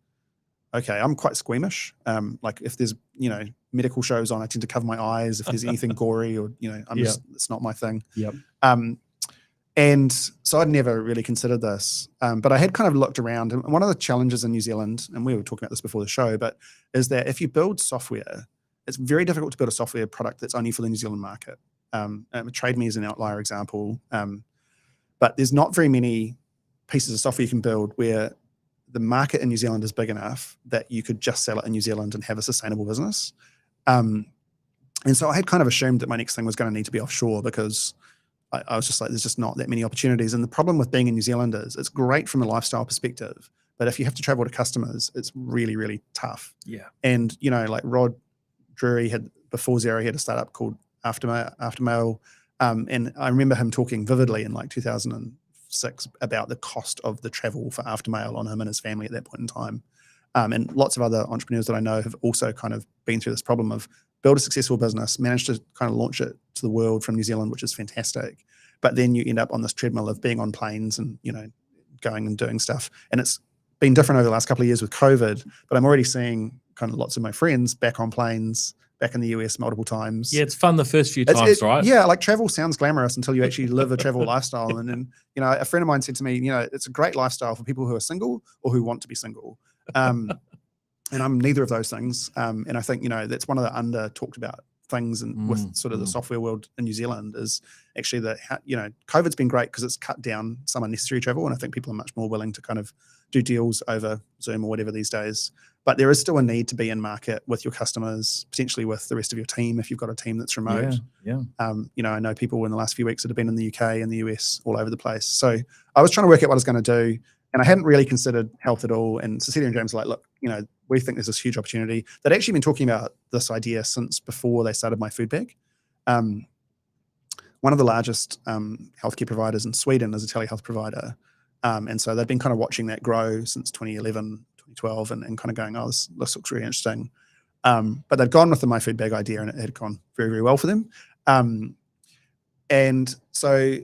okay, I'm quite squeamish. If there's, medical shows on, I tend to cover my eyes. If there's anything gory or, it's not my thing. Yep. And so I'd never really considered this. But I had kind of looked around, and one of the challenges in New Zealand, and we were talking about this before the show, but is that if you build software, it's very difficult to build a software product that's only for the New Zealand market. Trade Me is an outlier example. But there's not very many pieces of software you can build where the market in New Zealand is big enough that you could just sell it in New Zealand and have a sustainable business. And so I had kind of assumed that my next thing was going to need to be offshore, because I was just like, there's just not that many opportunities. And the problem with being in New Zealand is it's great from a lifestyle perspective, but if you have to travel to customers, it's really, really tough. Yeah. And, Rod Drury before Xero, he had a startup called Aftermail. And I remember him talking vividly in 2006 about the cost of the travel for Aftermail on him and his family at that point in time. And lots of other entrepreneurs that I know have also kind of been through this problem of build a successful business, manage to kind of launch it to the world from New Zealand, which is fantastic. But then you end up on this treadmill of being on planes and, going and doing stuff. And it's been different over the last couple of years with COVID, but I'm already seeing kind of lots of my friends back on planes, back in the US multiple times. Yeah, it's fun the first few times, right? Yeah, like travel sounds glamorous until you actually live a travel lifestyle. And then, a friend of mine said to me, it's a great lifestyle for people who are single or who want to be single. And I'm neither of those things. And I think, that's one of the under talked about things and with sort of the software world in New Zealand is actually that, COVID's been great because it's cut down some unnecessary travel. And I think people are much more willing to kind of do deals over Zoom or whatever these days. But there is still a need to be in market with your customers, potentially with the rest of your team if you've got a team that's remote. Yeah. I know people in the last few weeks that have been in the UK and the US all over the place. So I was trying to work out what I was going to do, and I hadn't really considered health at all. And Cecilia and James were like, look, we think there's this huge opportunity. They'd actually been talking about this idea since before they started My Food Bag. One of the largest healthcare providers in Sweden is a telehealth provider. And so they've been kind of watching that grow since 2011, 2012, and kind of going, oh, this looks really interesting. But they'd gone with the My Food Bag idea, and it had gone very, very well for them. And so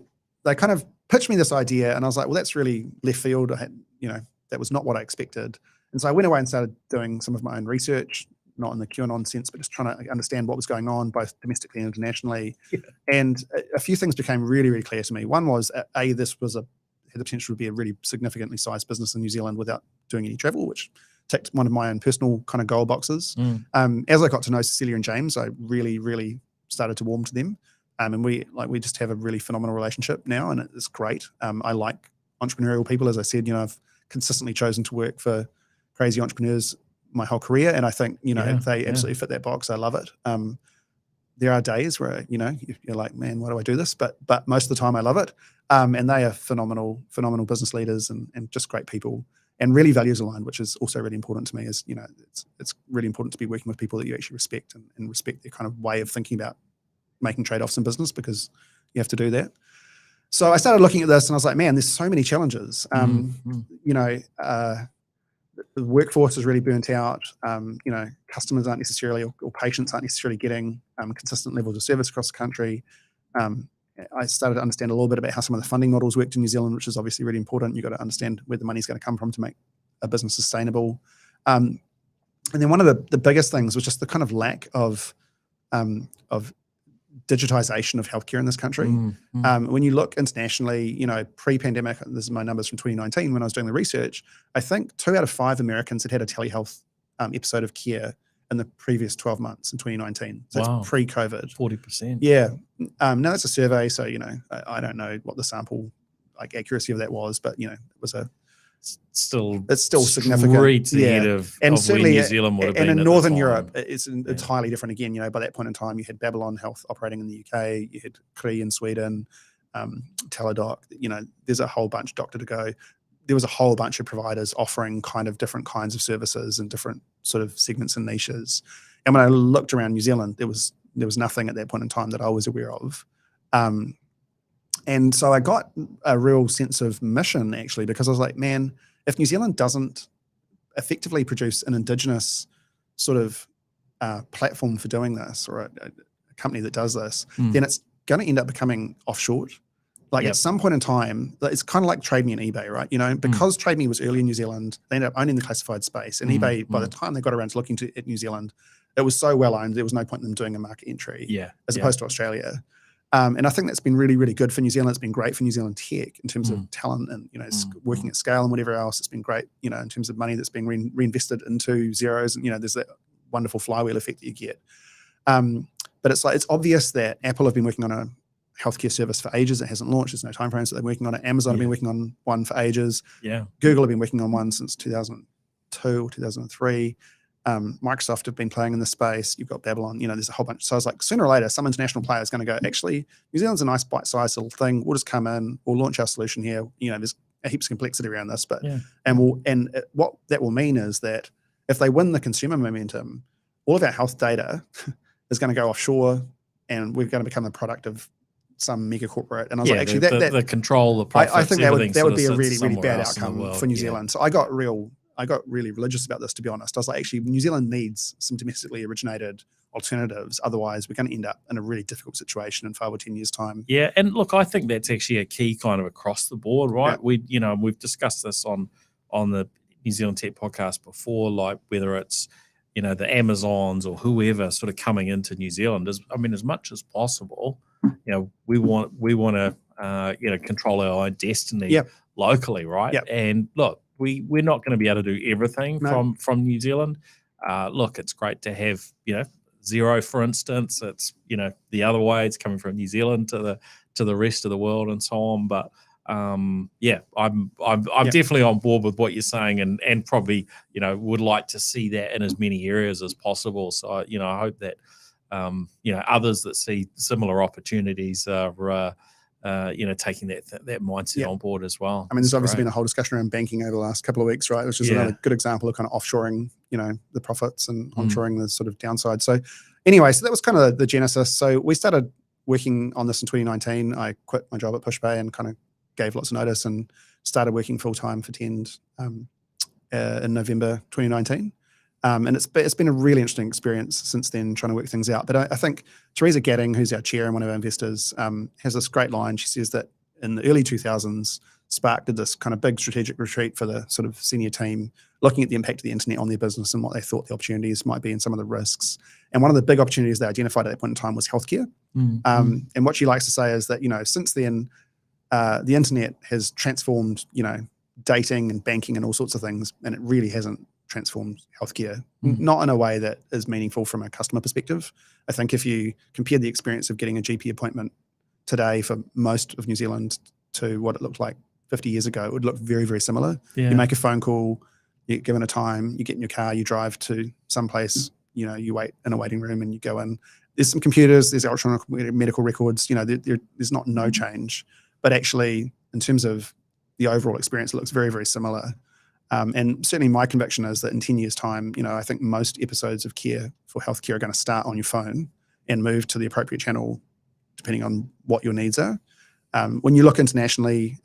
they kind of pitched me this idea, and I was like, well, that's really left field. That was not what I expected. And so I went away and started doing some of my own research, not in the QAnon sense, but just trying to understand what was going on, both domestically and internationally. Yeah. And a few things became really, really clear to me. One was, this was had the potential to be a really significantly sized business in New Zealand without doing any travel, which ticked one of my own personal kind of goal boxes. As I got to know Cecilia and James, I really, really started to warm to them. And we just have a really phenomenal relationship now, and it's great. I like entrepreneurial people. As I said, I've consistently chosen to work for crazy entrepreneurs my whole career, and I think they absolutely fit that box. I love it. There are days where you're like, man, why do I do this? But most of the time I love it. And they are phenomenal business leaders and just great people, and really values aligned, which is also really important to me. Is it's really important to be working with people that you actually respect and respect their kind of way of thinking about making trade-offs in business, because you have to do that. So I started looking at this, and I was like, man, there's so many challenges. The workforce is really burnt out. Customers aren't necessarily, or patients aren't necessarily getting consistent levels of service across the country. I started to understand a little bit about how some of the funding models worked in New Zealand, which is obviously really important. You've got to understand where the money's going to come from to make a business sustainable. And then one of the biggest things was just the kind of lack of digitization of healthcare in this country. When you look internationally, pre-pandemic, this is my numbers from 2019 when I was doing the research, I think 2 out of 5 Americans had a telehealth episode of care in the previous 12 months in 2019. So that's pre-COVID. 40%. Yeah. Now that's a survey, so I don't know what the sample accuracy of that was, but it was it's still significant. And certainly New Zealand would have been. And in Northern Europe, it's entirely different again. By that point in time, you had Babylon Health operating in the UK, you had Kry in Sweden, Teladoc. There's a whole bunch, Doctor to Go. There was a whole bunch of providers offering kind of different kinds of services and different sort of segments and niches. And when I looked around New Zealand, there was nothing at that point in time that I was aware of. And so I got a real sense of mission, actually, because I was like, man, if New Zealand doesn't effectively produce an Indigenous sort of platform for doing this, or a company that does this, then it's going to end up becoming offshored. At some point in time, it's kind of like Trade Me and eBay, right? Because Trade Me was early in New Zealand, they ended up owning the classified space. And eBay, by the time they got around to looking at New Zealand, it was so well owned, there was no point in them doing a market entry as opposed to Australia. And I think that's been really, really good for New Zealand. It's been great for New Zealand tech in terms of talent and, working at scale and whatever else. It's been great, in terms of money that's being reinvested into Xeros. And, there's that wonderful flywheel effect that you get. But it's obvious that Apple have been working on a healthcare service for ages. It hasn't launched. There's no time frames that they're working on it. Amazon have been working on one for ages. Google have been working on one since 2002 or 2003. Microsoft have been playing in the space. You've got Babylon, there's a whole bunch. So I was like, sooner or later, some international player is going to go, actually, New Zealand's a nice bite-sized little thing. We'll just come in, we'll launch our solution here. There's heaps of complexity around this, but, what that will mean is that if they win the consumer momentum, all of our health data is going to go offshore, and we're going to become the product of some mega corporate. And I was like, actually, the control, the profits, I think that would be a really, really bad outcome for New Zealand. So I got really religious about this, to be honest. I was like, actually, New Zealand needs some domestically originated alternatives. Otherwise, we're going to end up in a really difficult situation in 5 or 10 years' time. Yeah, and look, I think that's actually a key kind of across the board, right? Yeah. We've discussed this on the New Zealand Tech podcast before, like whether it's the Amazons or whoever sort of coming into New Zealand. As much as possible, we want to control our own destiny locally, right? Yep. And look, we're not going to be able to do everything from New Zealand. Look, it's great to have Zero, for instance. It's the other way. It's coming from New Zealand to the rest of the world and so on. But I'm definitely on board with what you're saying, and probably would like to see that in as many areas as possible. So I hope that others that see similar opportunities are taking that mindset on board as well. There's obviously been a whole discussion around banking over the last couple of weeks, right? Which is another good example of kind of offshoring, the profits and onshoring the sort of downside. So anyway, so that was kind of the genesis. So we started working on this in 2019. I quit my job at PushPay and kind of gave lots of notice and started working full-time for Tend in November 2019. And it's been a really interesting experience since then, trying to work things out. But I think Teresa Gadding, who's our chair and one of our investors, has this great line. She says that in the early 2000s, Spark did this kind of big strategic retreat for the sort of senior team, looking at the impact of the internet on their business and what they thought the opportunities might be and some of the risks. And one of the big opportunities they identified at that point in time was healthcare. And what she likes to say is that, since then, the internet has transformed, dating and banking and all sorts of things, and it really hasn't transformed healthcare, not in a way that is meaningful from a customer perspective. I think if you compare the experience of getting a GP appointment today for most of New Zealand to what it looked like 50 years ago, it would look very, very similar. You make a phone call, you get given a time, you get in your car, you drive to someplace, you wait in a waiting room and you go in. There's some computers, there's electronic medical records, there's not no change, but actually in terms of the overall experience, it looks very, very similar. And certainly my conviction is that in 10 years' time, I think most episodes of care for healthcare are going to start on your phone and move to the appropriate channel depending on what your needs are. When you look internationally,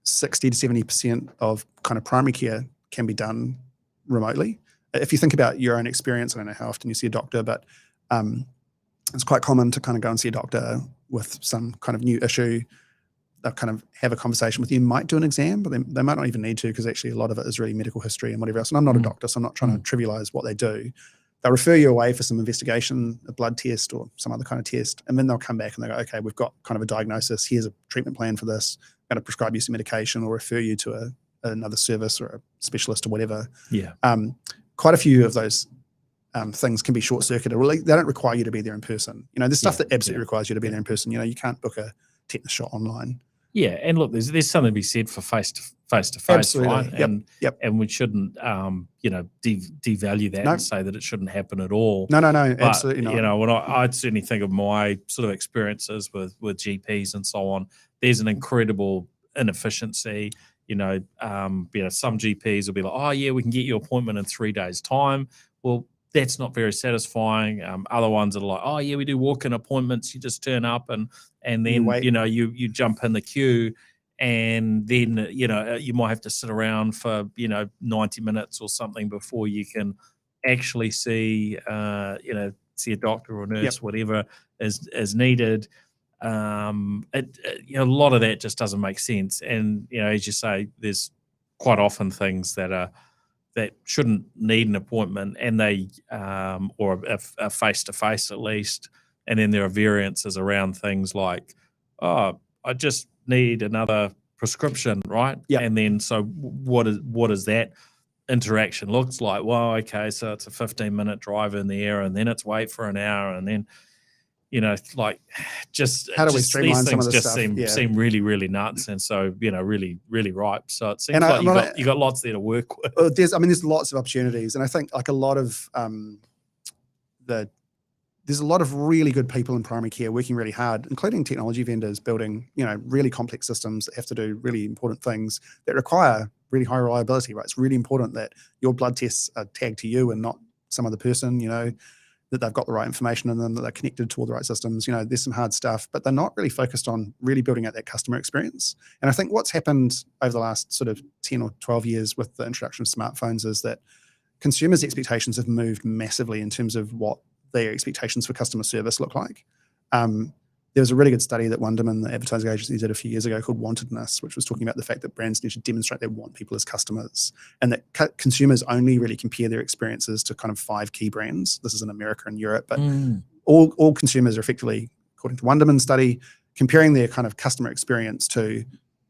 60 to 70% of kind of primary care can be done remotely. If you think about your own experience, I don't know how often you see a doctor, but it's quite common to kind of go and see a doctor with some kind of new issue. They'll kind of have a conversation with you, might do an exam, but they might not even need to, because actually a lot of it is really medical history and whatever else. And I'm not a doctor, so I'm not trying to trivialize what they do. They'll refer you away for some investigation, a blood test or some other kind of test, and then they'll come back and they go, okay, we've got kind of a diagnosis. Here's a treatment plan for this. I'm going to prescribe you some medication or refer you to another service or a specialist or whatever. Quite a few of those things can be short-circuited. Well, they don't require you to be there in person. There's stuff that absolutely requires you to be there in person. You can't book a tetanus shot online. Yeah, and look, there's something to be said for face to face, right? And we shouldn't, devalue that and say that it shouldn't happen at all. No, absolutely not. When I'd certainly think of my sort of experiences with GPs and so on, there's an incredible inefficiency. Some GPs will be like, oh yeah, we can get you an appointment in 3 days' time. Well, that's not very satisfying. Other ones are like, oh yeah, we do walk-in appointments. You just turn up and then you jump in the queue, and then you might have to sit around for 90 minutes or something before you can actually see a doctor or nurse, whatever is needed. A lot of that just doesn't make sense. And as you say, there's quite often things that shouldn't need an appointment, and they or a face-to-face at least, and then there are variances around things like, oh, I just need another prescription, right? And then so what is that interaction looks like? Well, okay, so it's a 15-minute drive in there, and then it's wait for an hour, and then just how do we streamline some of this stuff? Seem really, really nuts, and so really, really ripe. So it seems like you got lots there to work with. Well, there's lots of opportunities, and I think like a lot of there's a lot of really good people in primary care working really hard, including technology vendors building really complex systems that have to do really important things that require really high reliability. Right, it's really important that your blood tests are tagged to you and not some other person. That they've got the right information in them, that they're connected to all the right systems. There's some hard stuff, but they're not really focused on really building out that customer experience. And I think what's happened over the last sort of 10 or 12 years with the introduction of smartphones is that consumers' expectations have moved massively in terms of what their expectations for customer service look like. there was a really good study that Wunderman, the advertising agency, did a few years ago called Wantedness, which was talking about the fact that brands need to demonstrate they want people as customers, and that consumers only really compare their experiences to kind of 5 key brands. This is in America and Europe, but all consumers are effectively, according to Wunderman's study, comparing their kind of customer experience to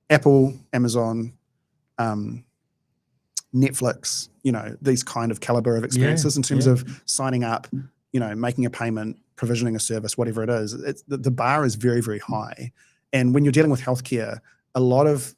Apple, Amazon, Netflix, these kind of caliber of experiences in terms of signing up, making a payment, provisioning a service, whatever it is. The bar is very, very high. And when you're dealing with healthcare, a lot of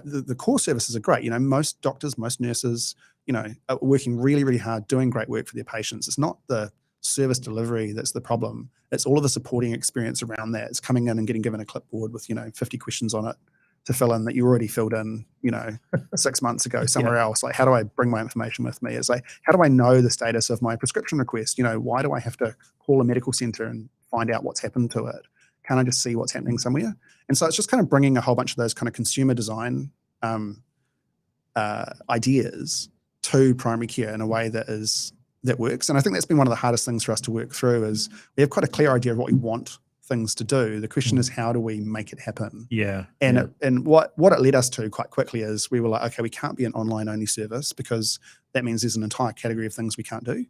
the core services are great. Most doctors, most nurses, are working really, really hard, doing great work for their patients. It's not the service delivery that's the problem. It's all of the supporting experience around that. It's coming in and getting given a clipboard with 50 questions on it to fill in that you already filled in 6 months ago somewhere else. Like, how do I bring my information with me? It's like, how do I know the status of my prescription request? Why do I have to call a medical center and find out what's happened to it? Can't I just see what's happening somewhere? And so it's just kind of bringing a whole bunch of those kind of consumer design ideas to primary care in a way that works. And I think that's been one of the hardest things for us to work through. Is we have quite a clear idea of what we want things to do. The question is, how do we make it happen? And what it led us to quite quickly is we were like, okay, we can't be an online only service, because that means there's an entire category of things we can't do.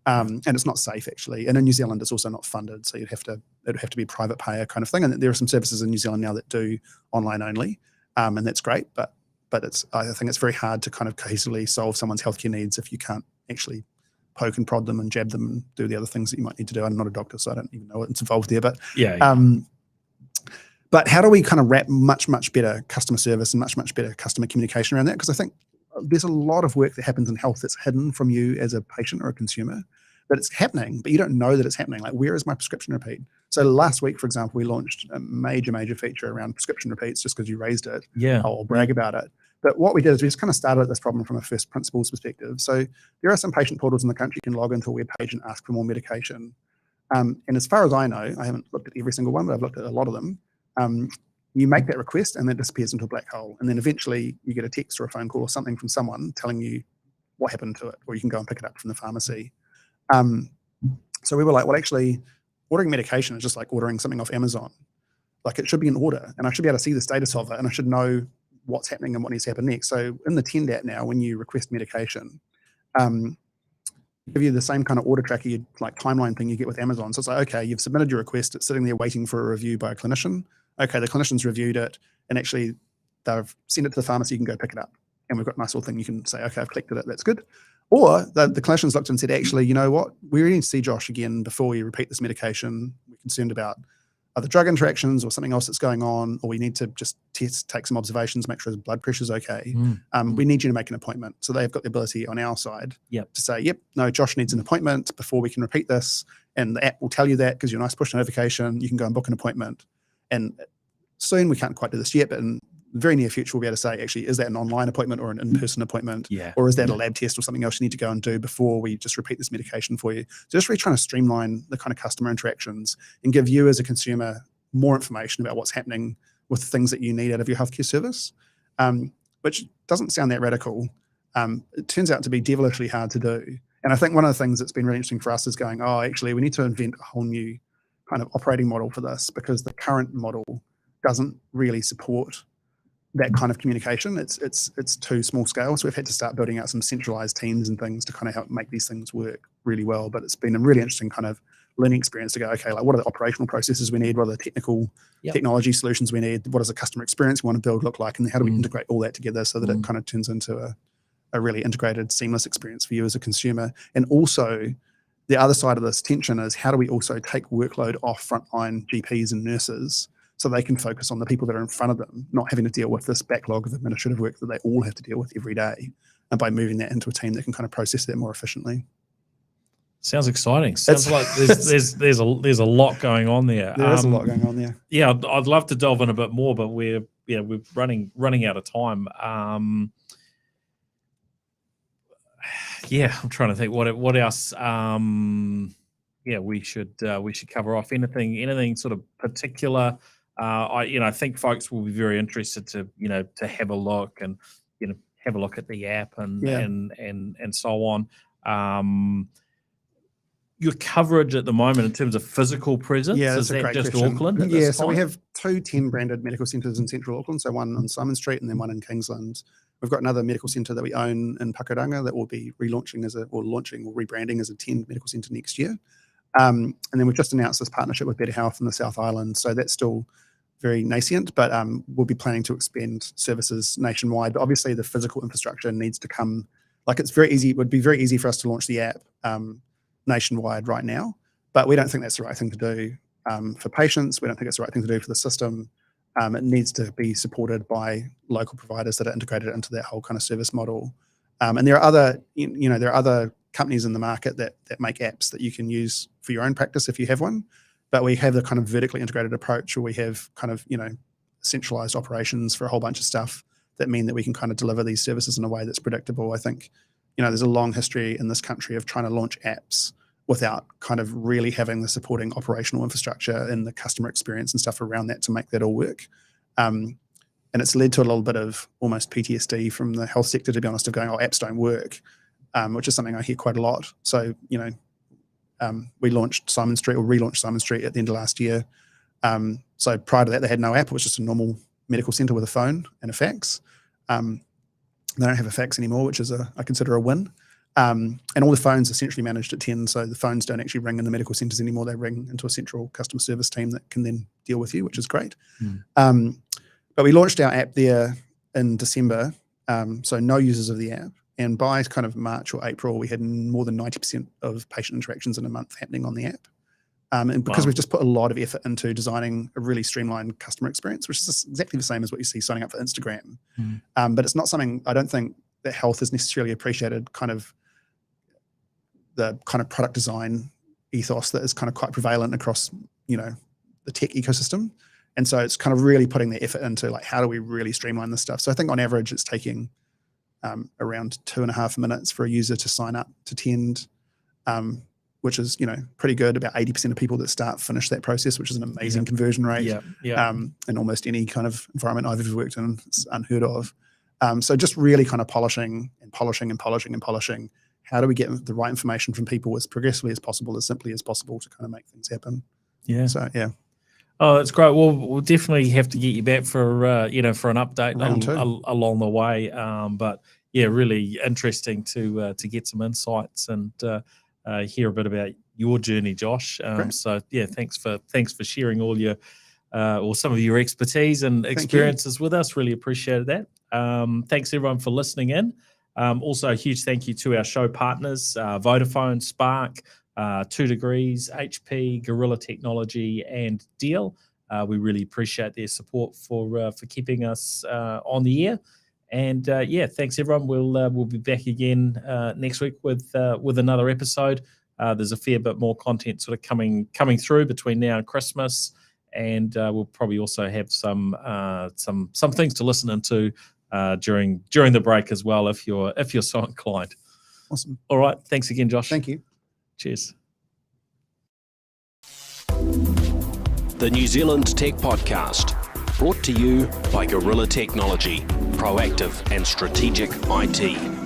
And it's not safe, actually. And in New Zealand, it's also not funded, so it'd have to be private payer kind of thing. And there are some services in New Zealand now that do online only, and that's great. But I think it's very hard to kind of cohesively solve someone's healthcare needs if you can't actually poke and prod them and jab them and do the other things that you might need to do. I'm not a doctor, so I don't even know what's involved there. But but how do we kind of wrap much, much better customer service and much, much better customer communication around that? Because I think there's a lot of work that happens in health that's hidden from you as a patient or a consumer, but it's happening, but you don't know that it's happening. Like, where is my prescription repeat? So last week, for example, we launched a major, major feature around prescription repeats, just because you raised it. I'll brag about it. But what we did is we just kind of started at this problem from a first principles perspective. So there are some patient portals in the country you can log into a web page and ask for more medication. And as far as I know, I haven't looked at every single one, but I've looked at a lot of them. You make that request and that disappears into a black hole. And then eventually you get a text or a phone call or something from someone telling you what happened to it, or you can go and pick it up from the pharmacy. So we were like, well, actually, ordering medication is just like ordering something off Amazon. Like, it should be an order, and I should be able to see the status of it, and I should know what's happening and what needs to happen next. So in the Tend app now, when you request medication, give you the same kind of order tracker, timeline thing you get with Amazon. So it's like, okay, you've submitted your request, it's sitting there waiting for a review by a clinician. Okay, the clinician's reviewed it, and actually they've sent it to the pharmacy, you can go pick it up. And we've got a nice little thing you can say, okay, I've collected it, that's good. Or the clinicians looked and said, actually, you know what, we really need to see Josh again before we repeat this medication. We're concerned about other drug interactions or something else that's going on, or we need to just take some observations, make sure his blood pressure's okay. We need you to make an appointment. So they've got the ability on our side to say, yep, no, Josh needs an appointment before we can repeat this. And the app will tell you that, because your nice push notification, you can go and book an appointment. And soon, we can't quite do this yet, but in the very near future, we'll be able to say, actually, is that an online appointment or an in-person appointment? Or is that a lab test or something else you need to go and do before we just repeat this medication for you? So just really trying to streamline the kind of customer interactions and give you as a consumer more information about what's happening with things that you need out of your healthcare service, which doesn't sound that radical. It turns out to be devilishly hard to do. And I think one of the things that's been really interesting for us is going, oh, actually, we need to invent a whole new kind of operating model for this, because the current model doesn't really support that kind of communication. It's too small scale. So we've had to start building out some centralized teams and things to kind of help make these things work really well. But it's been a really interesting kind of learning experience to go, okay, like, what are the operational processes we need? What are the technical technology solutions we need? What does the customer experience we want to build look like? And how do we integrate all that together so that it kind of turns into a really integrated, seamless experience for you as a consumer? And also, the other side of this tension is, how do we also take workload off frontline GPs and nurses so they can focus on the people that are in front of them, not having to deal with this backlog of administrative work that they all have to deal with every day, and by moving that into a team that can kind of process that more efficiently. Sounds exciting. Sounds like there's a lot going on there. There is a lot going on there. Yeah, I'd love to delve in a bit more, but we're running out of time. I'm trying to think what else. We should cover off. Anything sort of particular. I think folks will be very interested to have a look and have a look at the app and so on. your coverage at the moment in terms of physical presence? Yeah, that's is a that great just question. Auckland at Yeah, this so time? we have 2 Tend branded medical centres in central Auckland, so one on Simon Street and then one in Kingsland. We've got another medical centre that we own in Pakuranga that will be relaunching rebranding as a Tend medical centre next year. And then we've just announced this partnership with Better Health in the South Island, so that's still very nascent, but we'll be planning to expand services nationwide. But obviously the physical infrastructure needs to come, like it would be very easy for us to launch the app nationwide right now, but we don't think that's the right thing to do for patients. We don't think it's the right thing to do for the system. It needs to be supported by local providers that are integrated into that whole kind of service model. And there are other, there are other companies in the market that make apps that you can use for your own practice if you have one. But we have the kind of vertically integrated approach where we have kind of, centralized operations for a whole bunch of stuff that mean that we can kind of deliver these services in a way that's predictable. I think, there's a long history in this country of trying to launch apps without kind of really having the supporting operational infrastructure and the customer experience and stuff around that to make that all work. And it's led to a little bit of almost PTSD from the health sector, to be honest, of going, apps don't work, which is something I hear quite a lot. So, we relaunched Simon Street at the end of last year. So prior to that, they had no app. It was just a normal medical centre with a phone and a fax. They don't have a fax anymore, which is I consider a win. And all the phones are centrally managed at Tend, so the phones don't actually ring in the medical centres anymore. They ring into a central customer service team that can then deal with you, which is great. But we launched our app there in December, so no users of the app. And by kind of March or April, we had more than 90% of patient interactions in a month happening on the app. And because we've just put a lot of effort into designing a really streamlined customer experience, which is exactly the same as what you see signing up for Instagram. But it's not something, I don't think that health is necessarily appreciated, kind of the kind of product design ethos that is kind of quite prevalent across, the tech ecosystem. And so it's kind of really putting the effort into like, how do we really streamline this stuff? So I think on average, it's taking around 2.5 minutes for a user to sign up to Tend, which is, pretty good. About 80% of people that start finish that process, which is an amazing conversion rate. In almost any kind of environment I've ever worked in. It's unheard of. So just really kind of polishing. How do we get the right information from people as progressively as possible, as simply as possible to kind of make things happen? Yeah. So, yeah. Oh, that's great. Well, we'll definitely have to get you back for for an update along the way. But yeah, really interesting to get some insights and hear a bit about your journey, Josh. So yeah, thanks for sharing all your or some of your expertise and experiences with us. Really appreciated that. Thanks everyone for listening in. Also, a huge thank you to our show partners, Vodafone, Spark, 2 Degrees, HP, Gorilla Technology, and Deal. We really appreciate their support for keeping us on the air. And thanks everyone. We'll be back again next week with another episode. There's a fair bit more content sort of coming through between now and Christmas, and we'll probably also have some things to listen into during the break as well, if you're so inclined. Awesome. All right. Thanks again, Josh. Thank you. Cheers. The New Zealand Tech Podcast, brought to you by Gorilla Technology, proactive and strategic IT.